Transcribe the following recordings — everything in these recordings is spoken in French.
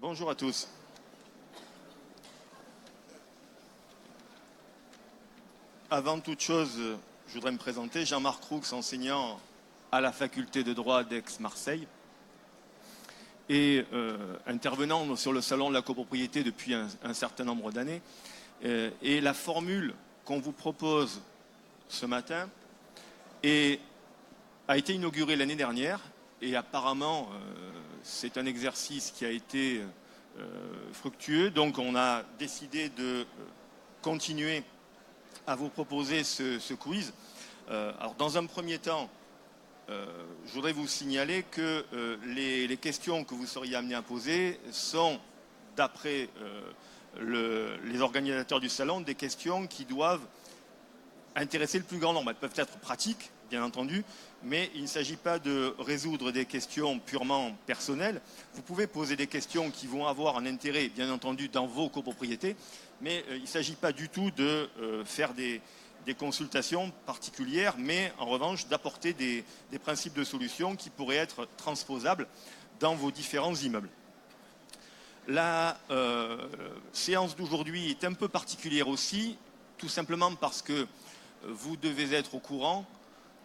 Bonjour à tous. Avant toute chose, je voudrais me présenter. Jean-Marc Roux, enseignant à la faculté de droit d'Aix-Marseille et intervenant sur le salon de la copropriété depuis un certain nombre d'années. Et la formule qu'on vous propose ce matin a été inaugurée l'année dernière et apparemment c'est un exercice qui a été fructueux. Donc on a décidé de continuer à vous proposer ce quiz. Alors dans un premier temps, je voudrais vous signaler que les questions que vous seriez amenés à poser sont, d'après les organisateurs du salon, des questions qui doivent intéresser le plus grand nombre. Elles peuvent être pratiques, bien entendu, mais il ne s'agit pas de résoudre des questions purement personnelles. Vous pouvez poser des questions qui vont avoir un intérêt, bien entendu, dans vos copropriétés, mais il ne s'agit pas du tout de faire des consultations particulières, mais en revanche d'apporter des principes de solution qui pourraient être transposables dans vos différents immeubles. La séance d'aujourd'hui est un peu particulière aussi, tout simplement parce que vous devez être au courant,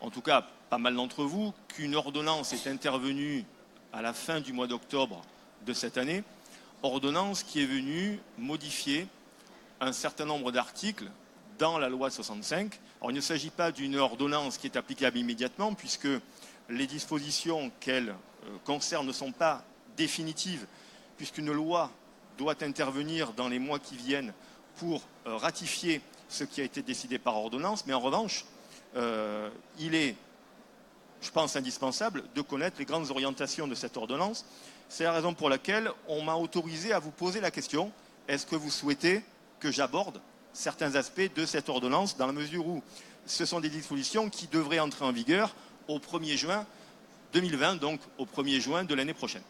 en tout cas pas mal d'entre vous, qu'une ordonnance est intervenue à la fin du mois d'octobre de cette année, ordonnance qui est venue modifier un certain nombre d'articles dans la loi 65. Alors il ne s'agit pas d'une ordonnance qui est applicable immédiatement, puisque les dispositions qu'elle concerne ne sont pas définitives, puisqu'une loi doit intervenir dans les mois qui viennent pour ratifier ce qui a été décidé par ordonnance. Mais en revanche, il est, je pense, indispensable de connaître les grandes orientations de cette ordonnance. C'est la raison pour laquelle on m'a autorisé à vous poser la question: est-ce que vous souhaitez que j'aborde certains aspects de cette ordonnance, dans la mesure où ce sont des dispositions qui devraient entrer en vigueur au 1er juin 2020, donc au 1er juin de l'année prochaine.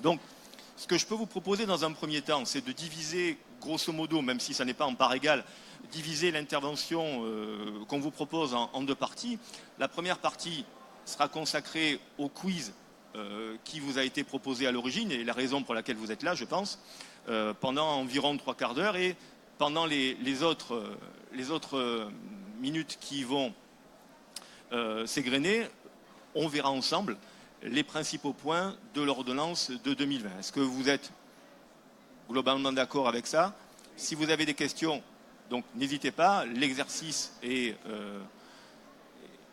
Donc, ce que je peux vous proposer dans un premier temps, c'est de diviser, grosso modo, même si ça n'est pas en part égale, diviser l'intervention qu'on vous propose en deux parties. La première partie sera consacrée au quiz qui vous a été proposé à l'origine, et la raison pour laquelle vous êtes là, je pense, pendant environ 3/4 d'heure, et pendant les autres minutes qui vont s'égrener, on verra ensemble les principaux points de l'ordonnance de 2020. Est-ce que vous êtes globalement d'accord avec ça? Si vous avez des questions, donc n'hésitez pas. L'exercice est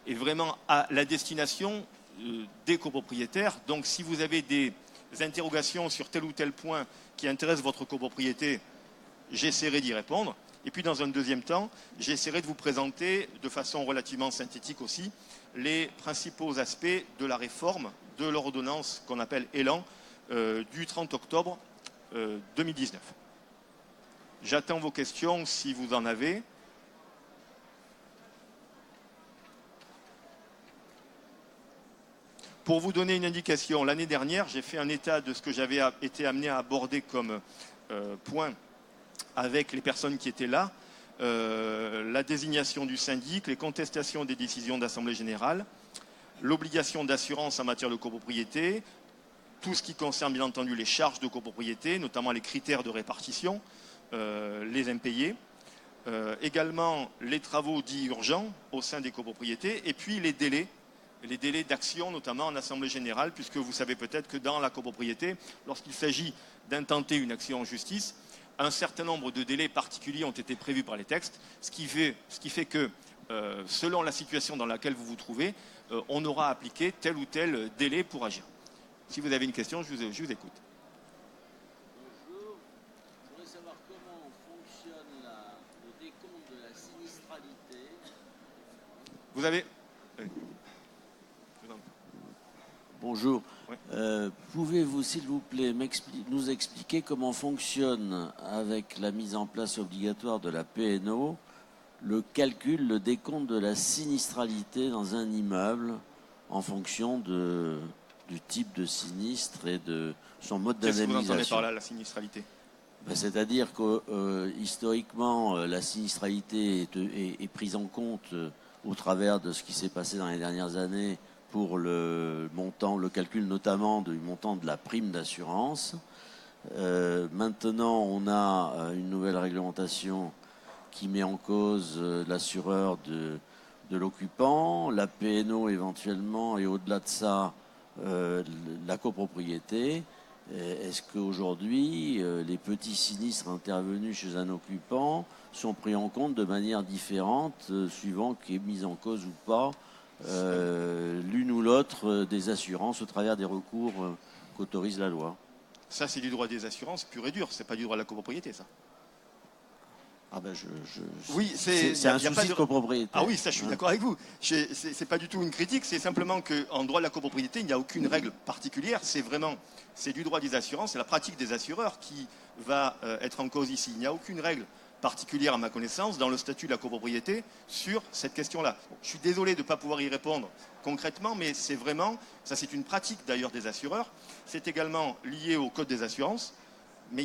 vraiment à la destination des copropriétaires. Donc si vous avez des interrogations sur tel ou tel point qui intéresse votre copropriété, j'essaierai d'y répondre. Et puis dans un deuxième temps, j'essaierai de vous présenter de façon relativement synthétique aussi les principaux aspects de la réforme de l'ordonnance qu'on appelle Élan du 30 octobre 2019. J'attends vos questions si vous en avez. Pour vous donner une indication, l'année dernière, j'ai fait un état de ce que j'avais été amené à aborder comme point avec les personnes qui étaient là, la désignation du syndic, les contestations des décisions d'assemblée générale, l'obligation d'assurance en matière de copropriété, tout ce qui concerne bien entendu les charges de copropriété, notamment les critères de répartition, les impayés, également les travaux dits urgents au sein des copropriétés, et puis les délais d'action, notamment en assemblée générale, puisque vous savez peut-être que dans la copropriété, lorsqu'il s'agit d'intenter une action en justice, un certain nombre de délais particuliers ont été prévus par les textes, ce qui fait que, selon la situation dans laquelle vous vous trouvez, on aura appliqué tel ou tel délai pour agir. Si vous avez une question, je vous écoute. Bonjour. Je voudrais savoir comment fonctionne le décompte de la sinistralité. Vous avez... Bonjour. Ouais. Pouvez-vous, s'il vous plaît, nous expliquer comment fonctionne, avec la mise en place obligatoire de la PNO, le calcul, le décompte de la sinistralité dans un immeuble en fonction du type de sinistre et de son mode d'indemnisation? Qu'est-ce que vous entendez par là, la sinistralité? C'est-à-dire que historiquement, la sinistralité est prise en compte au travers de ce qui s'est passé dans les dernières années pour le calcul notamment du montant de la prime d'assurance. Maintenant, on a une nouvelle réglementation qui met en cause l'assureur de l'occupant, la PNO éventuellement, et au-delà de ça, la copropriété. Est-ce qu'aujourd'hui, les petits sinistres intervenus chez un occupant sont pris en compte de manière différente, suivant qu'il est mis en cause ou pas l'une ou l'autre des assurances au travers des recours qu'autorise la loi? Ça, c'est du droit des assurances pur et dur. C'est pas du droit de la copropriété, ça. Ah ben Oui, c'est un souci de copropriété. Ah oui, ça, je suis d'accord avec vous. C'est pas du tout une critique. C'est simplement qu'en droit de la copropriété, il n'y a aucune règle particulière. C'est du droit des assurances. C'est la pratique des assureurs qui va être en cause ici. Il n'y a aucune règle particulière, à ma connaissance, dans le statut de la copropriété sur cette question-là. Je suis désolé de ne pas pouvoir y répondre concrètement, mais c'est vraiment, ça c'est une pratique d'ailleurs des assureurs. C'est également lié au code des assurances, mais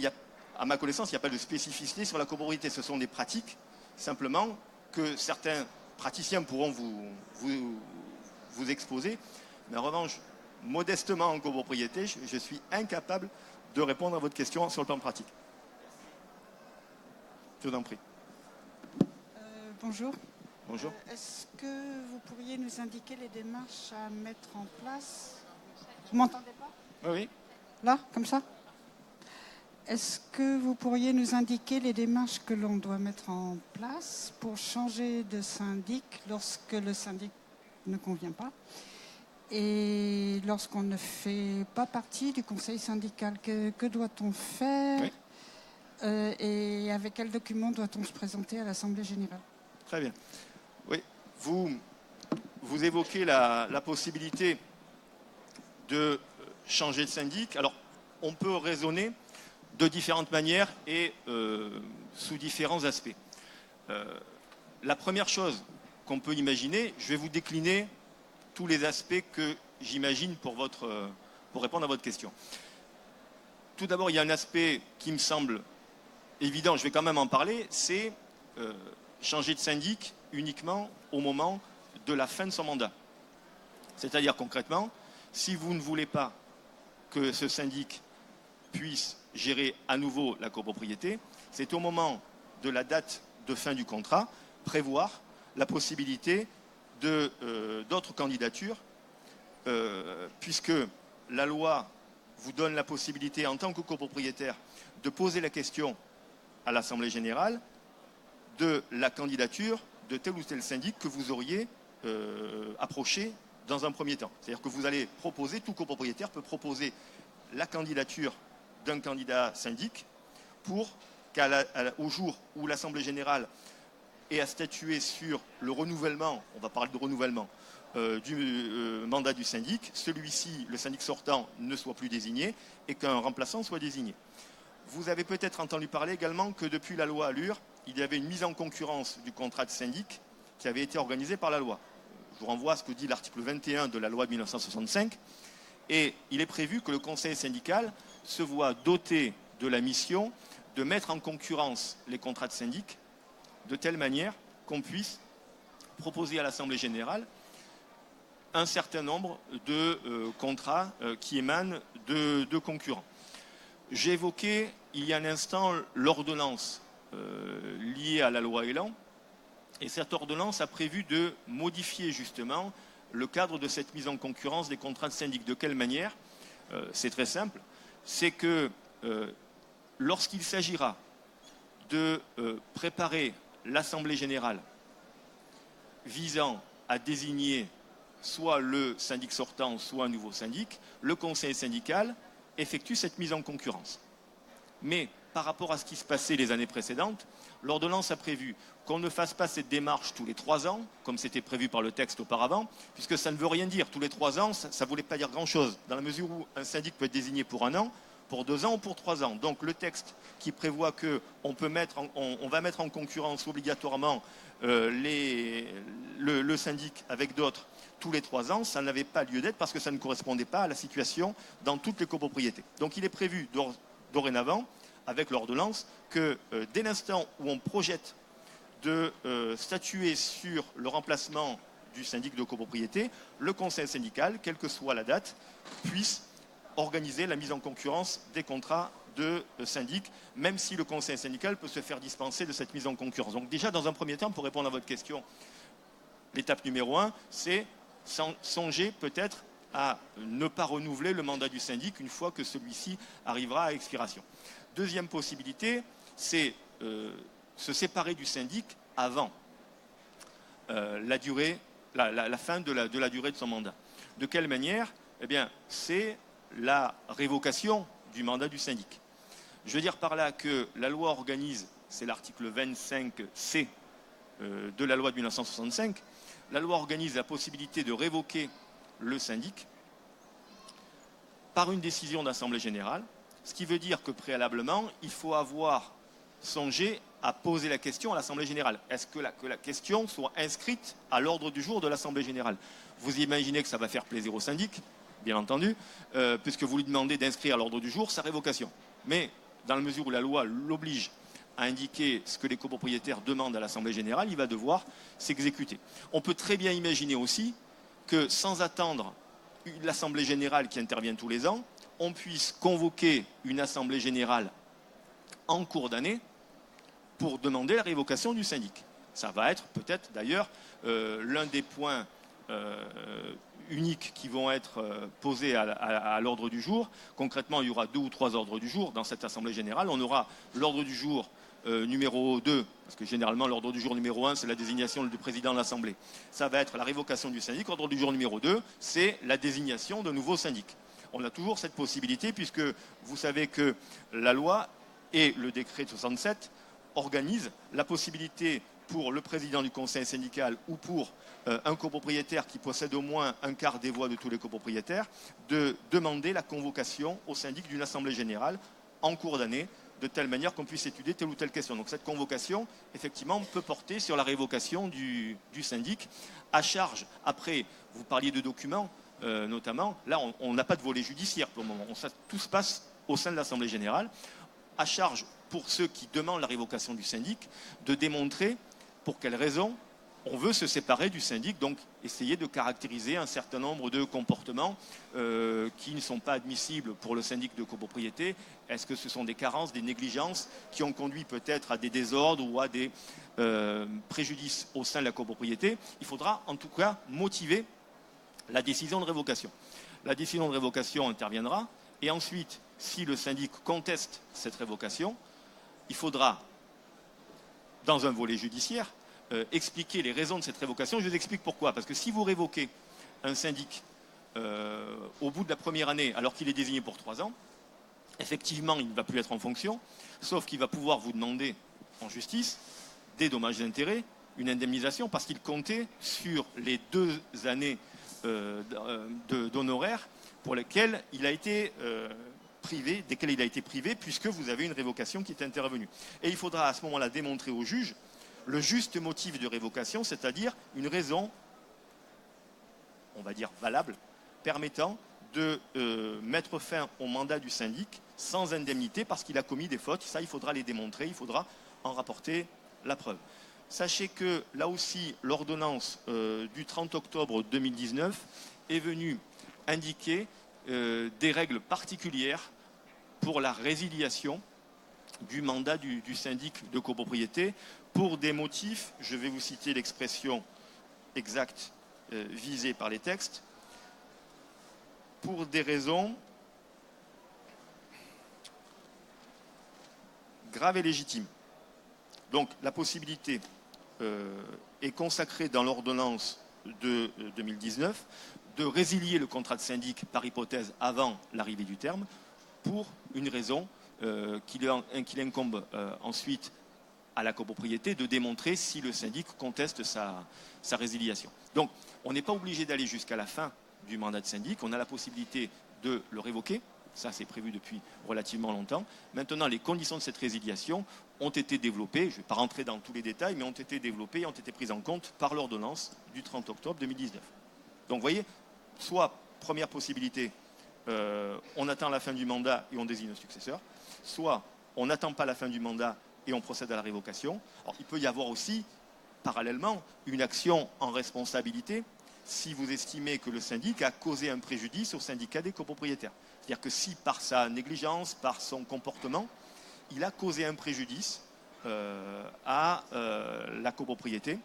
à ma connaissance, il n'y a pas de spécificité sur la copropriété. Ce sont des pratiques, simplement, que certains praticiens pourront vous exposer. Mais en revanche, modestement en copropriété, je suis incapable de répondre à votre question sur le plan pratique. Je vous en prie. Bonjour. Bonjour. Est-ce que vous pourriez nous indiquer les démarches à mettre en place? Vous m'entendez pas? Oui. Là, comme ça? Est-ce que vous pourriez nous indiquer les démarches que l'on doit mettre en place pour changer de syndic lorsque le syndic ne convient pas et lorsqu'on ne fait pas partie du conseil syndical? Que doit-on faire? Oui. Et avec quel document doit-on se présenter à l'Assemblée générale? Très bien. Oui, vous évoquez la possibilité de changer de syndic. Alors, on peut raisonner de différentes manières et sous différents aspects. La première chose qu'on peut imaginer, je vais vous décliner tous les aspects que j'imagine pour répondre à votre question. Tout d'abord, il y a un aspect qui me semble évident, je vais quand même en parler, c'est changer de syndic uniquement au moment de la fin de son mandat. C'est-à-dire concrètement, si vous ne voulez pas que ce syndic puisse gérer à nouveau la copropriété, c'est au moment de la date de fin du contrat prévoir la possibilité d'autres candidatures, puisque la loi vous donne la possibilité en tant que copropriétaire de poser la question à l'Assemblée générale de la candidature de tel ou tel syndic que vous auriez approché dans un premier temps. C'est-à-dire que vous allez proposer, tout copropriétaire peut proposer la candidature d'un candidat syndic pour qu'au jour où l'Assemblée générale ait à statuer sur le renouvellement, on va parler de renouvellement, du mandat du syndic, celui-ci, le syndic sortant, ne soit plus désigné et qu'un remplaçant soit désigné. Vous avez peut-être entendu parler également que depuis la loi Allure, il y avait une mise en concurrence du contrat de syndic qui avait été organisée par la loi. Je vous renvoie à ce que dit l'article 21 de la loi de 1965. Et il est prévu que le conseil syndical se voit doté de la mission de mettre en concurrence les contrats de syndic de telle manière qu'on puisse proposer à l'Assemblée générale un certain nombre de contrats qui émanent de concurrents. J'ai évoqué il y a un instant l'ordonnance liée à la loi Elan, et cette ordonnance a prévu de modifier justement le cadre de cette mise en concurrence des contrats de syndic. De quelle manière? C'est très simple, c'est que lorsqu'il s'agira de préparer l'Assemblée générale visant à désigner soit le syndic sortant, soit un nouveau syndic, le conseil syndical effectue cette mise en concurrence. Mais par rapport à ce qui se passait les années précédentes, l'ordonnance a prévu qu'on ne fasse pas cette démarche tous les 3 ans, comme c'était prévu par le texte auparavant, puisque ça ne veut rien dire. Tous les 3 ans, ça ne voulait pas dire grand-chose, dans la mesure où un syndic peut être désigné pour 1 an, pour 2 ans ou pour 3 ans. Donc le texte qui prévoit qu'on va mettre en concurrence obligatoirement le syndic avec d'autres tous les 3 ans, ça n'avait pas lieu d'être parce que ça ne correspondait pas à la situation dans toutes les copropriétés. Donc il est prévu dorénavant, avec l'ordonnance, que dès l'instant où on projette de statuer sur le remplacement du syndic de copropriété, le conseil syndical, quelle que soit la date, puisse organiser la mise en concurrence des contrats de syndic, même si le conseil syndical peut se faire dispenser de cette mise en concurrence. Donc déjà, dans un premier temps, pour répondre à votre question, l'étape numéro 1, c'est songer peut-être à ne pas renouveler le mandat du syndic une fois que celui-ci arrivera à expiration. Deuxième possibilité, c'est se séparer du syndic avant la fin de la durée de son mandat. De quelle manière? Eh bien, c'est la révocation du mandat du syndic. Je veux dire par là que la loi organise, c'est l'article 25C de la loi de 1965, la loi organise la possibilité de révoquer le syndic par une décision d'Assemblée générale, ce qui veut dire que préalablement, il faut avoir songé à poser la question à l'Assemblée générale. Est-ce que la question soit inscrite à l'ordre du jour de l'Assemblée générale? Vous imaginez que ça va faire plaisir au syndic, bien entendu, puisque vous lui demandez d'inscrire à l'ordre du jour sa révocation. Mais dans la mesure où la loi l'oblige à indiquer ce que les copropriétaires demandent à l'Assemblée générale, il va devoir s'exécuter. On peut très bien imaginer aussi que sans attendre l'Assemblée générale qui intervient tous les ans, on puisse convoquer une Assemblée générale en cours d'année pour demander la révocation du syndic. Ça va être peut-être d'ailleurs l'un des points uniques qui vont être posés à l'ordre du jour. Concrètement, il y aura 2 ou 3 ordres du jour dans cette Assemblée générale. On aura l'ordre du jour numéro 2, parce que généralement l'ordre du jour numéro 1, c'est la désignation du président de l'Assemblée. Ça va être la révocation du syndic. L'ordre du jour numéro 2, c'est la désignation de nouveaux syndics. On a toujours cette possibilité, puisque vous savez que la loi et le décret de 67 organisent la possibilité pour le président du conseil syndical ou pour un copropriétaire qui possède au moins un quart des voix de tous les copropriétaires de demander la convocation au syndic d'une assemblée générale en cours d'année, de telle manière qu'on puisse étudier telle ou telle question. Donc cette convocation, effectivement, peut porter sur la révocation du syndic à charge. Après, vous parliez de documents, notamment. Là, on n'a pas de volet judiciaire pour le moment. Tout se passe au sein de l'Assemblée générale. À charge pour ceux qui demandent la révocation du syndic de démontrer pour quelles raisons on veut se séparer du syndic, donc essayer de caractériser un certain nombre de comportements qui ne sont pas admissibles pour le syndic de copropriété. Est-ce que ce sont des carences, des négligences qui ont conduit peut-être à des désordres ou à des préjudices au sein de la copropriété? Il faudra en tout cas motiver la décision de révocation. La décision de révocation interviendra et ensuite, si le syndic conteste cette révocation, il faudra, dans un volet judiciaire, expliquer les raisons de cette révocation. Je vous explique pourquoi. Parce que si vous révoquez un syndic au bout de la première année, alors qu'il est désigné pour 3 ans, effectivement, il ne va plus être en fonction, sauf qu'il va pouvoir vous demander en justice des dommages et intérêts, une indemnisation, parce qu'il comptait sur les 2 années d'honoraires pour lesquelles il a été privé, desquelles il a été privé, puisque vous avez une révocation qui est intervenue. Et il faudra à ce moment-là démontrer au juge le juste motif de révocation, c'est-à-dire une raison, on va dire valable, permettant de mettre fin au mandat du syndic sans indemnité parce qu'il a commis des fautes. Ça, il faudra les démontrer, il faudra en rapporter la preuve. Sachez que là aussi, l'ordonnance du 30 octobre 2019 est venue indiquer des règles particulières pour la résiliation du mandat du syndic de copropriété pour des motifs, je vais vous citer l'expression exacte visée par les textes, pour des raisons graves et légitimes. Donc la possibilité est consacrée dans l'ordonnance de 2019 de résilier le contrat de syndic par hypothèse avant l'arrivée du terme pour une raison qu'il incombe ensuite à la copropriété de démontrer si le syndic conteste sa résiliation. Donc on n'est pas obligé d'aller jusqu'à la fin du mandat de syndic, on a la possibilité de le révoquer, ça c'est prévu depuis relativement longtemps. Maintenant les conditions de cette résiliation ont été développées, je ne vais pas rentrer dans tous les détails, mais ont été développées et ont été prises en compte par l'ordonnance du 30 octobre 2019. Donc vous voyez, soit première possibilité, on attend la fin du mandat et on désigne un successeur, soit on n'attend pas la fin du mandat et on procède à la révocation. Alors, il peut y avoir aussi, parallèlement, une action en responsabilité si vous estimez que le syndic a causé un préjudice au syndicat des copropriétaires. C'est-à-dire que si par sa négligence, par son comportement, il a causé un préjudice à la copropriété,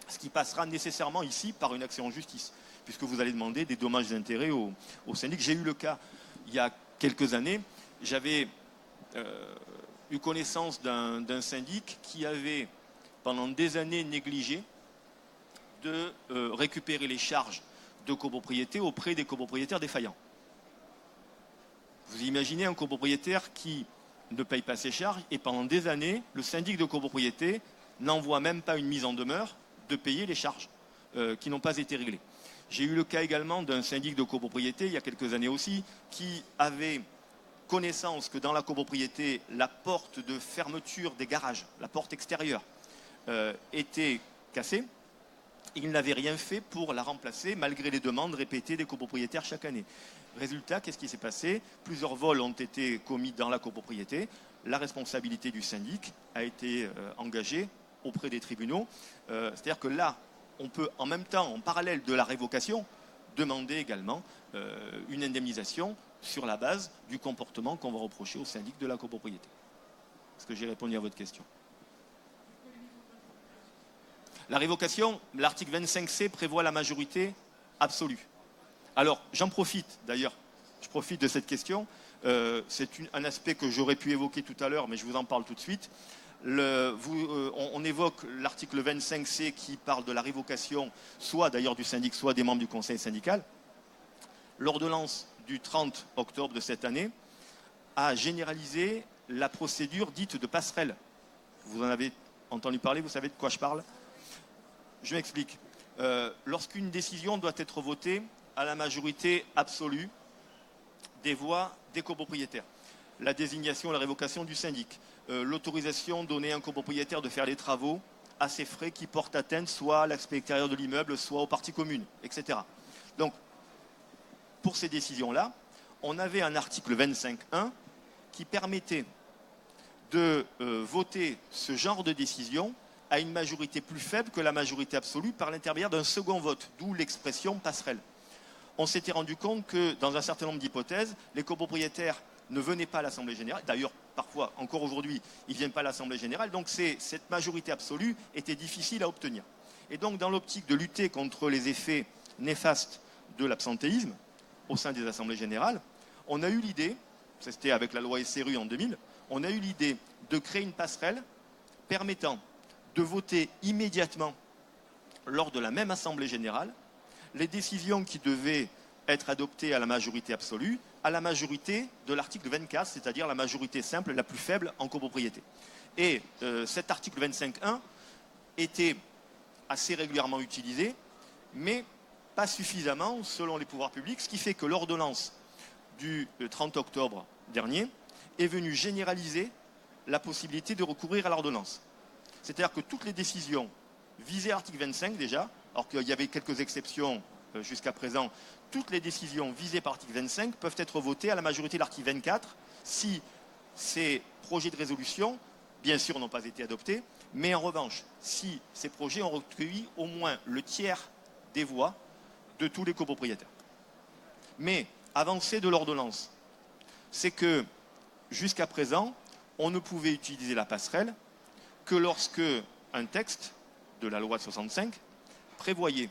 ce qui passera nécessairement ici par une action en justice, puisque vous allez demander des dommages et intérêts au syndic. J'ai eu le cas il y a quelques années, j'avais eu connaissance d'un syndic qui avait pendant des années négligé de récupérer les charges de copropriété auprès des copropriétaires défaillants. Vous imaginez un copropriétaire qui ne paye pas ses charges et pendant des années, le syndic de copropriété n'envoie même pas une mise en demeure de payer les charges qui n'ont pas été réglées. J'ai eu le cas également d'un syndic de copropriété, il y a quelques années aussi, qui avait connaissance que dans la copropriété, la porte de fermeture des garages, la porte extérieure, était cassée. Il n'avait rien fait pour la remplacer, malgré les demandes répétées des copropriétaires chaque année. Résultat, qu'est-ce qui s'est passé? Plusieurs vols ont été commis dans la copropriété. La responsabilité du syndic a été engagée auprès des tribunaux. C'est-à-dire que là, on peut en même temps, en parallèle de la révocation, demander également une indemnisation sur la base du comportement qu'on va reprocher au syndic de la copropriété. Est-ce que j'ai répondu à votre question? La révocation, l'article 25C prévoit la majorité absolue. Alors, j'en profite d'ailleurs, je profite de cette question. C'est un aspect que j'aurais pu évoquer tout à l'heure, mais je vous en parle tout de suite. On évoque l'article 25C qui parle de la révocation, soit d'ailleurs du syndic, soit des membres du conseil syndical. L'ordonnance du 30 octobre de cette année a généralisé la procédure dite de passerelle. Vous en avez entendu parler, vous savez de quoi je parle? Je m'explique. Lorsqu'une décision doit être votée à la majorité absolue des voix des copropriétaires, la désignation et la révocation du syndic, l'autorisation donnée à un copropriétaire de faire les travaux à ses frais qui portent atteinte soit à l'aspect extérieur de l'immeuble, soit aux parties communes, etc. Donc, pour ces décisions-là, on avait un article 25.1 qui permettait de voter ce genre de décision à une majorité plus faible que la majorité absolue par l'intermédiaire d'un second vote, d'où l'expression passerelle. On s'était rendu compte que dans un certain nombre d'hypothèses, les copropriétaires ne venaient pas à l'Assemblée générale. D'ailleurs, parfois, encore aujourd'hui, ils ne viennent pas à l'Assemblée générale. Donc cette majorité absolue était difficile à obtenir. Et donc, dans l'optique de lutter contre les effets néfastes de l'absentéisme au sein des Assemblées générales, on a eu l'idée, c'était avec la loi SRU en 2000, on a eu l'idée de créer une passerelle permettant de voter immédiatement lors de la même Assemblée générale les décisions qui devaient être adoptées à la majorité absolue, à la majorité de l'article 24, c'est-à-dire la majorité simple la plus faible en copropriété. Et cet article 25.1 était assez régulièrement utilisé, mais pas suffisamment selon les pouvoirs publics, ce qui fait que l'ordonnance du 30 octobre dernier est venue généraliser la possibilité de recourir à l'ordonnance. C'est-à-dire que toutes les décisions visées à l'article 25 déjà, alors qu'il y avait quelques exceptions jusqu'à présent, toutes les décisions visées par l'article 25 peuvent être votées à la majorité de l'article 24 si ces projets de résolution, bien sûr, n'ont pas été adoptés, mais en revanche, si ces projets ont recueilli au moins le tiers des voix de tous les copropriétaires. Mais avancée de l'ordonnance, c'est que jusqu'à présent, on ne pouvait utiliser la passerelle que lorsque un texte de la loi de 65 prévoyait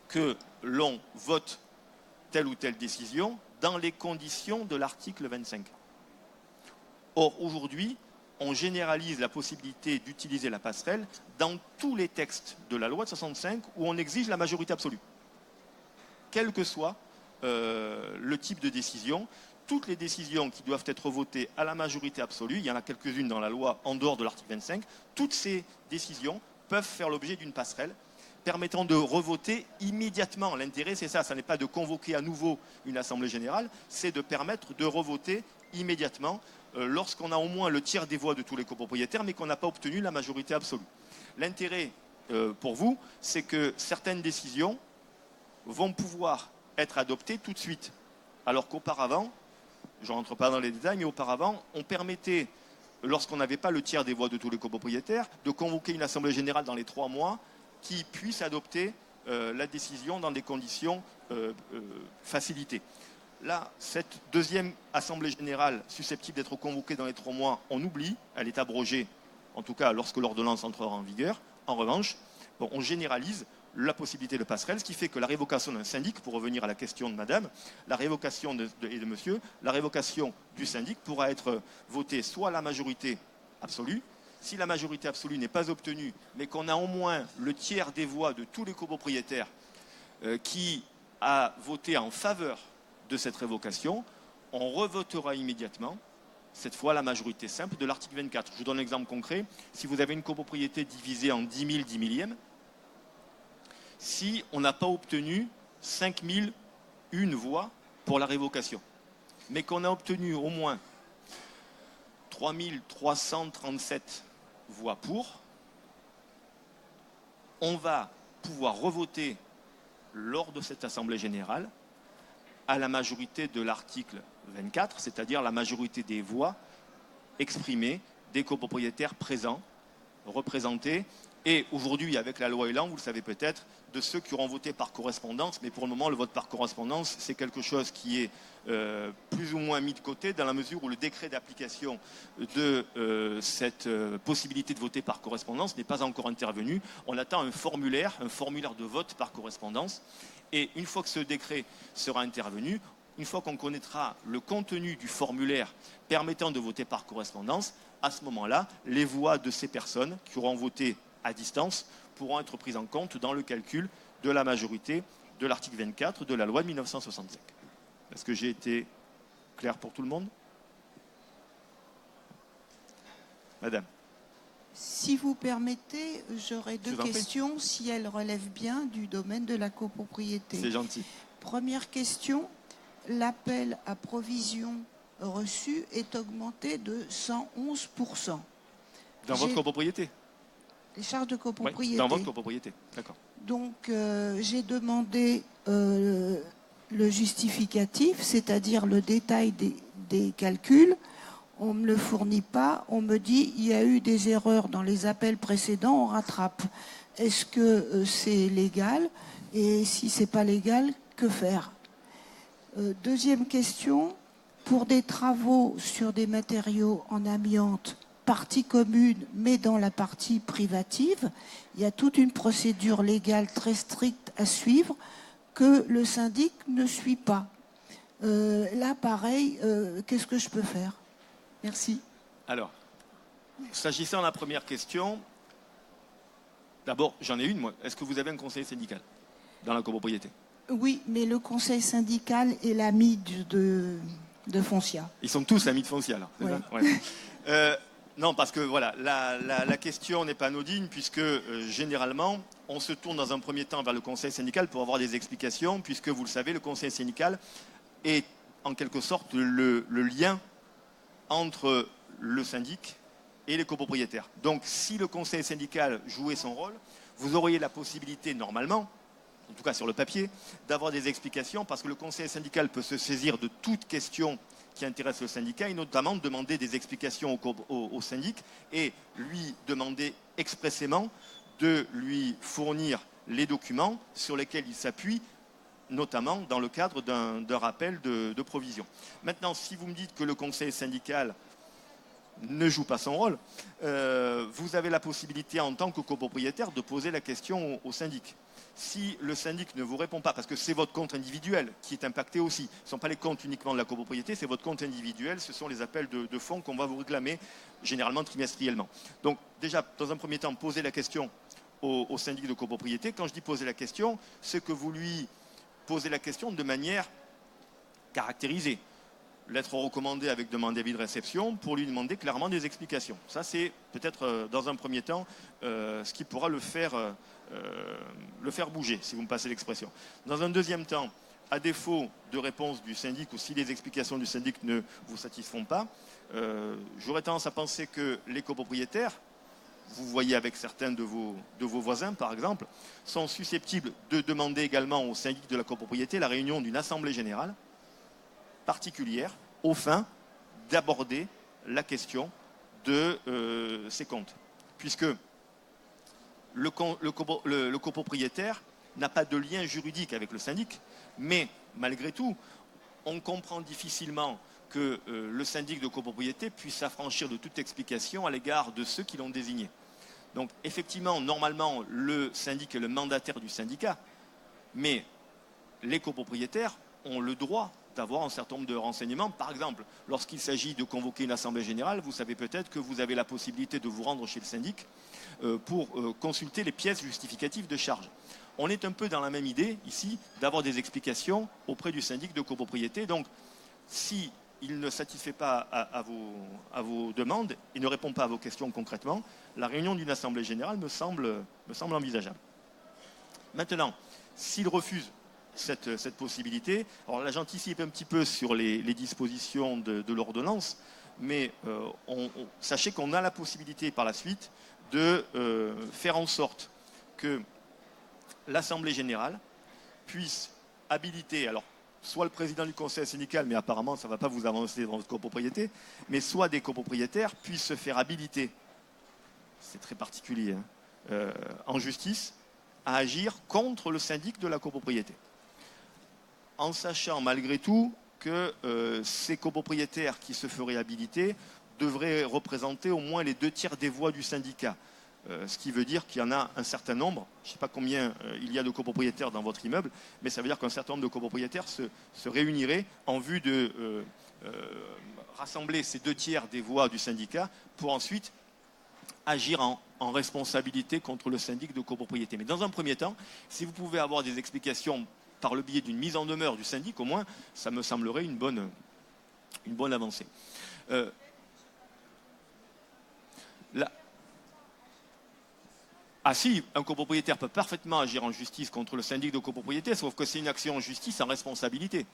que l'on vote telle ou telle décision dans les conditions de l'article 25. Or, aujourd'hui, on généralise la possibilité d'utiliser la passerelle dans tous les textes de la loi de 65 où on exige la majorité absolue. Quel que soit le type de décision, toutes les décisions qui doivent être votées à la majorité absolue, il y en a quelques-unes dans la loi en dehors de l'article 25, toutes ces décisions peuvent faire l'objet d'une passerelle permettant de revoter immédiatement. L'intérêt, c'est ça, ça n'est pas de convoquer à nouveau une assemblée générale, c'est de permettre de revoter immédiatement lorsqu'on a au moins le tiers des voix de tous les copropriétaires, mais qu'on n'a pas obtenu la majorité absolue. L'intérêt pour vous, c'est que certaines décisions vont pouvoir être adoptées tout de suite, alors qu'auparavant, je ne rentre pas dans les détails, mais auparavant, on permettait, lorsqu'on n'avait pas le tiers des voix de tous les copropriétaires, de convoquer une assemblée générale dans les 3 mois qui puisse adopter la décision dans des conditions facilitées. Là, cette deuxième assemblée générale susceptible d'être convoquée dans les 3 mois, on oublie, elle est abrogée, en tout cas lorsque l'ordonnance entrera en vigueur. En revanche, on généralise la possibilité de passerelle, ce qui fait que la révocation d'un syndic, pour revenir à la question de madame, la révocation et de monsieur, la révocation du syndic pourra être votée soit à la majorité absolue. Si la majorité absolue n'est pas obtenue, mais qu'on a au moins le tiers des voix de tous les copropriétaires qui a voté en faveur de cette révocation, on revotera immédiatement, cette fois la majorité simple de l'article 24. Je vous donne un exemple concret. Si vous avez une copropriété divisée en 10 000 10 millièmes, si on n'a pas obtenu 5 001 voix pour la révocation, mais qu'on a obtenu au moins 3 337 voix pour, on va pouvoir revoter lors de cette assemblée générale à la majorité de l'article 24, c'est-à-dire la majorité des voix exprimées des copropriétaires présents, représentés, et aujourd'hui, avec la loi Elan, vous le savez peut-être, de ceux qui auront voté par correspondance, mais pour le moment, le vote par correspondance, c'est quelque chose qui est plus ou moins mis de côté, dans la mesure où le décret d'application de cette possibilité de voter par correspondance n'est pas encore intervenu. On attend un formulaire de vote par correspondance, et une fois que ce décret sera intervenu, une fois qu'on connaîtra le contenu du formulaire permettant de voter par correspondance, à ce moment-là, les voix de ces personnes qui auront voté à distance pourront être prises en compte dans le calcul de la majorité de l'article 24 de la loi de 1965. Est-ce que j'ai été clair pour tout le monde? Madame. Si vous permettez, j'aurais 2 questions, si elles relèvent bien du domaine de la copropriété. C'est gentil. Première question, l'appel à provision reçu est augmenté de 111%. Dans votre copropriété? Les charges de copropriété. Oui, dans votre copropriété, d'accord. Donc, j'ai demandé le justificatif, c'est-à-dire le détail des calculs. On ne me le fournit pas. On me dit il y a eu des erreurs dans les appels précédents, on rattrape. Est-ce que c'est légal? Et si ce n'est pas légal, que faire? Deuxième question, pour des travaux sur des matériaux en amiante, partie commune, mais dans la partie privative, il y a toute une procédure légale très stricte à suivre que le syndic ne suit pas. Là, pareil, qu'est-ce que je peux faire? Merci. Alors, s'agissant de la première question, d'abord, j'en ai une, moi. Est-ce que vous avez un conseiller syndical dans la copropriété? Oui, mais le conseil syndical est l'ami de Foncia. Ils sont tous amis de Foncia, là. Oui. Ouais. Non, parce que voilà, la question n'est pas anodine, puisque généralement, on se tourne dans un premier temps vers le conseil syndical pour avoir des explications, puisque vous le savez, le conseil syndical est en quelque sorte le lien entre le syndic et les copropriétaires. Donc, si le conseil syndical jouait son rôle, vous auriez la possibilité, normalement, en tout cas sur le papier, d'avoir des explications, parce que le conseil syndical peut se saisir de toute question qui intéresse le syndicat, et notamment demander des explications au syndic, et lui demander expressément de lui fournir les documents sur lesquels il s'appuie, notamment dans le cadre d'un rappel de provision. Maintenant, si vous me dites que le conseil syndical ne joue pas son rôle, vous avez la possibilité en tant que copropriétaire de poser la question au syndic. Si le syndic ne vous répond pas, parce que c'est votre compte individuel qui est impacté aussi, ce ne sont pas les comptes uniquement de la copropriété, c'est votre compte individuel, ce sont les appels de fonds qu'on va vous réclamer, généralement trimestriellement. Donc déjà, dans un premier temps, posez la question au syndic de copropriété. Quand je dis poser la question, c'est que vous lui posez la question de manière caractérisée. Lettre recommandée avec demande d'avis de réception pour lui demander clairement des explications. Ça, c'est peut-être dans un premier temps ce qui pourra le faire bouger, si vous me passez l'expression. Dans un deuxième temps, à défaut de réponse du syndic ou si les explications du syndic ne vous satisfont pas, j'aurais tendance à penser que les copropriétaires, vous voyez avec certains de vos voisins par exemple, sont susceptibles de demander également au syndic de la copropriété la réunion d'une assemblée générale particulière au fin d'aborder la question de ces comptes. Puisque le copropriétaire n'a pas de lien juridique avec le syndic, mais malgré tout, on comprend difficilement que le syndic de copropriété puisse s'affranchir de toute explication à l'égard de ceux qui l'ont désigné. Donc effectivement, normalement, le syndic est le mandataire du syndicat, mais les copropriétaires ont le droit d'avoir un certain nombre de renseignements. Par exemple, lorsqu'il s'agit de convoquer une assemblée générale, vous savez peut-être que vous avez la possibilité de vous rendre chez le syndic pour consulter les pièces justificatives de charge. On est un peu dans la même idée ici d'avoir des explications auprès du syndic de copropriété. Donc, si il ne satisfait pas à vos demandes et ne répond pas à vos questions concrètement, la réunion d'une assemblée générale me semble envisageable. Maintenant, s'il refuse cette possibilité, alors là j'anticipe un petit peu sur les dispositions de l'ordonnance, mais sachez qu'on a la possibilité par la suite de faire en sorte que l'assemblée générale puisse habiliter, alors soit le président du conseil syndical, mais apparemment ça ne va pas vous avancer dans votre copropriété, mais soit des copropriétaires puissent se faire habiliter, c'est très particulier, en justice, à agir contre le syndic de la copropriété. En sachant malgré tout que ces copropriétaires qui se feraient habiliter devraient représenter au moins les 2/3 des voix du syndicat. Ce qui veut dire qu'il y en a un certain nombre, je ne sais pas combien il y a de copropriétaires dans votre immeuble, mais ça veut dire qu'un certain nombre de copropriétaires se réuniraient en vue de rassembler ces 2/3 des voix du syndicat pour ensuite agir en responsabilité contre le syndic de copropriété. Mais dans un premier temps, si vous pouvez avoir des explications par le biais d'une mise en demeure du syndic, au moins, ça me semblerait une bonne avancée. Ah si, un copropriétaire peut parfaitement agir en justice contre le syndic de copropriété, sauf que c'est une action en justice en responsabilité.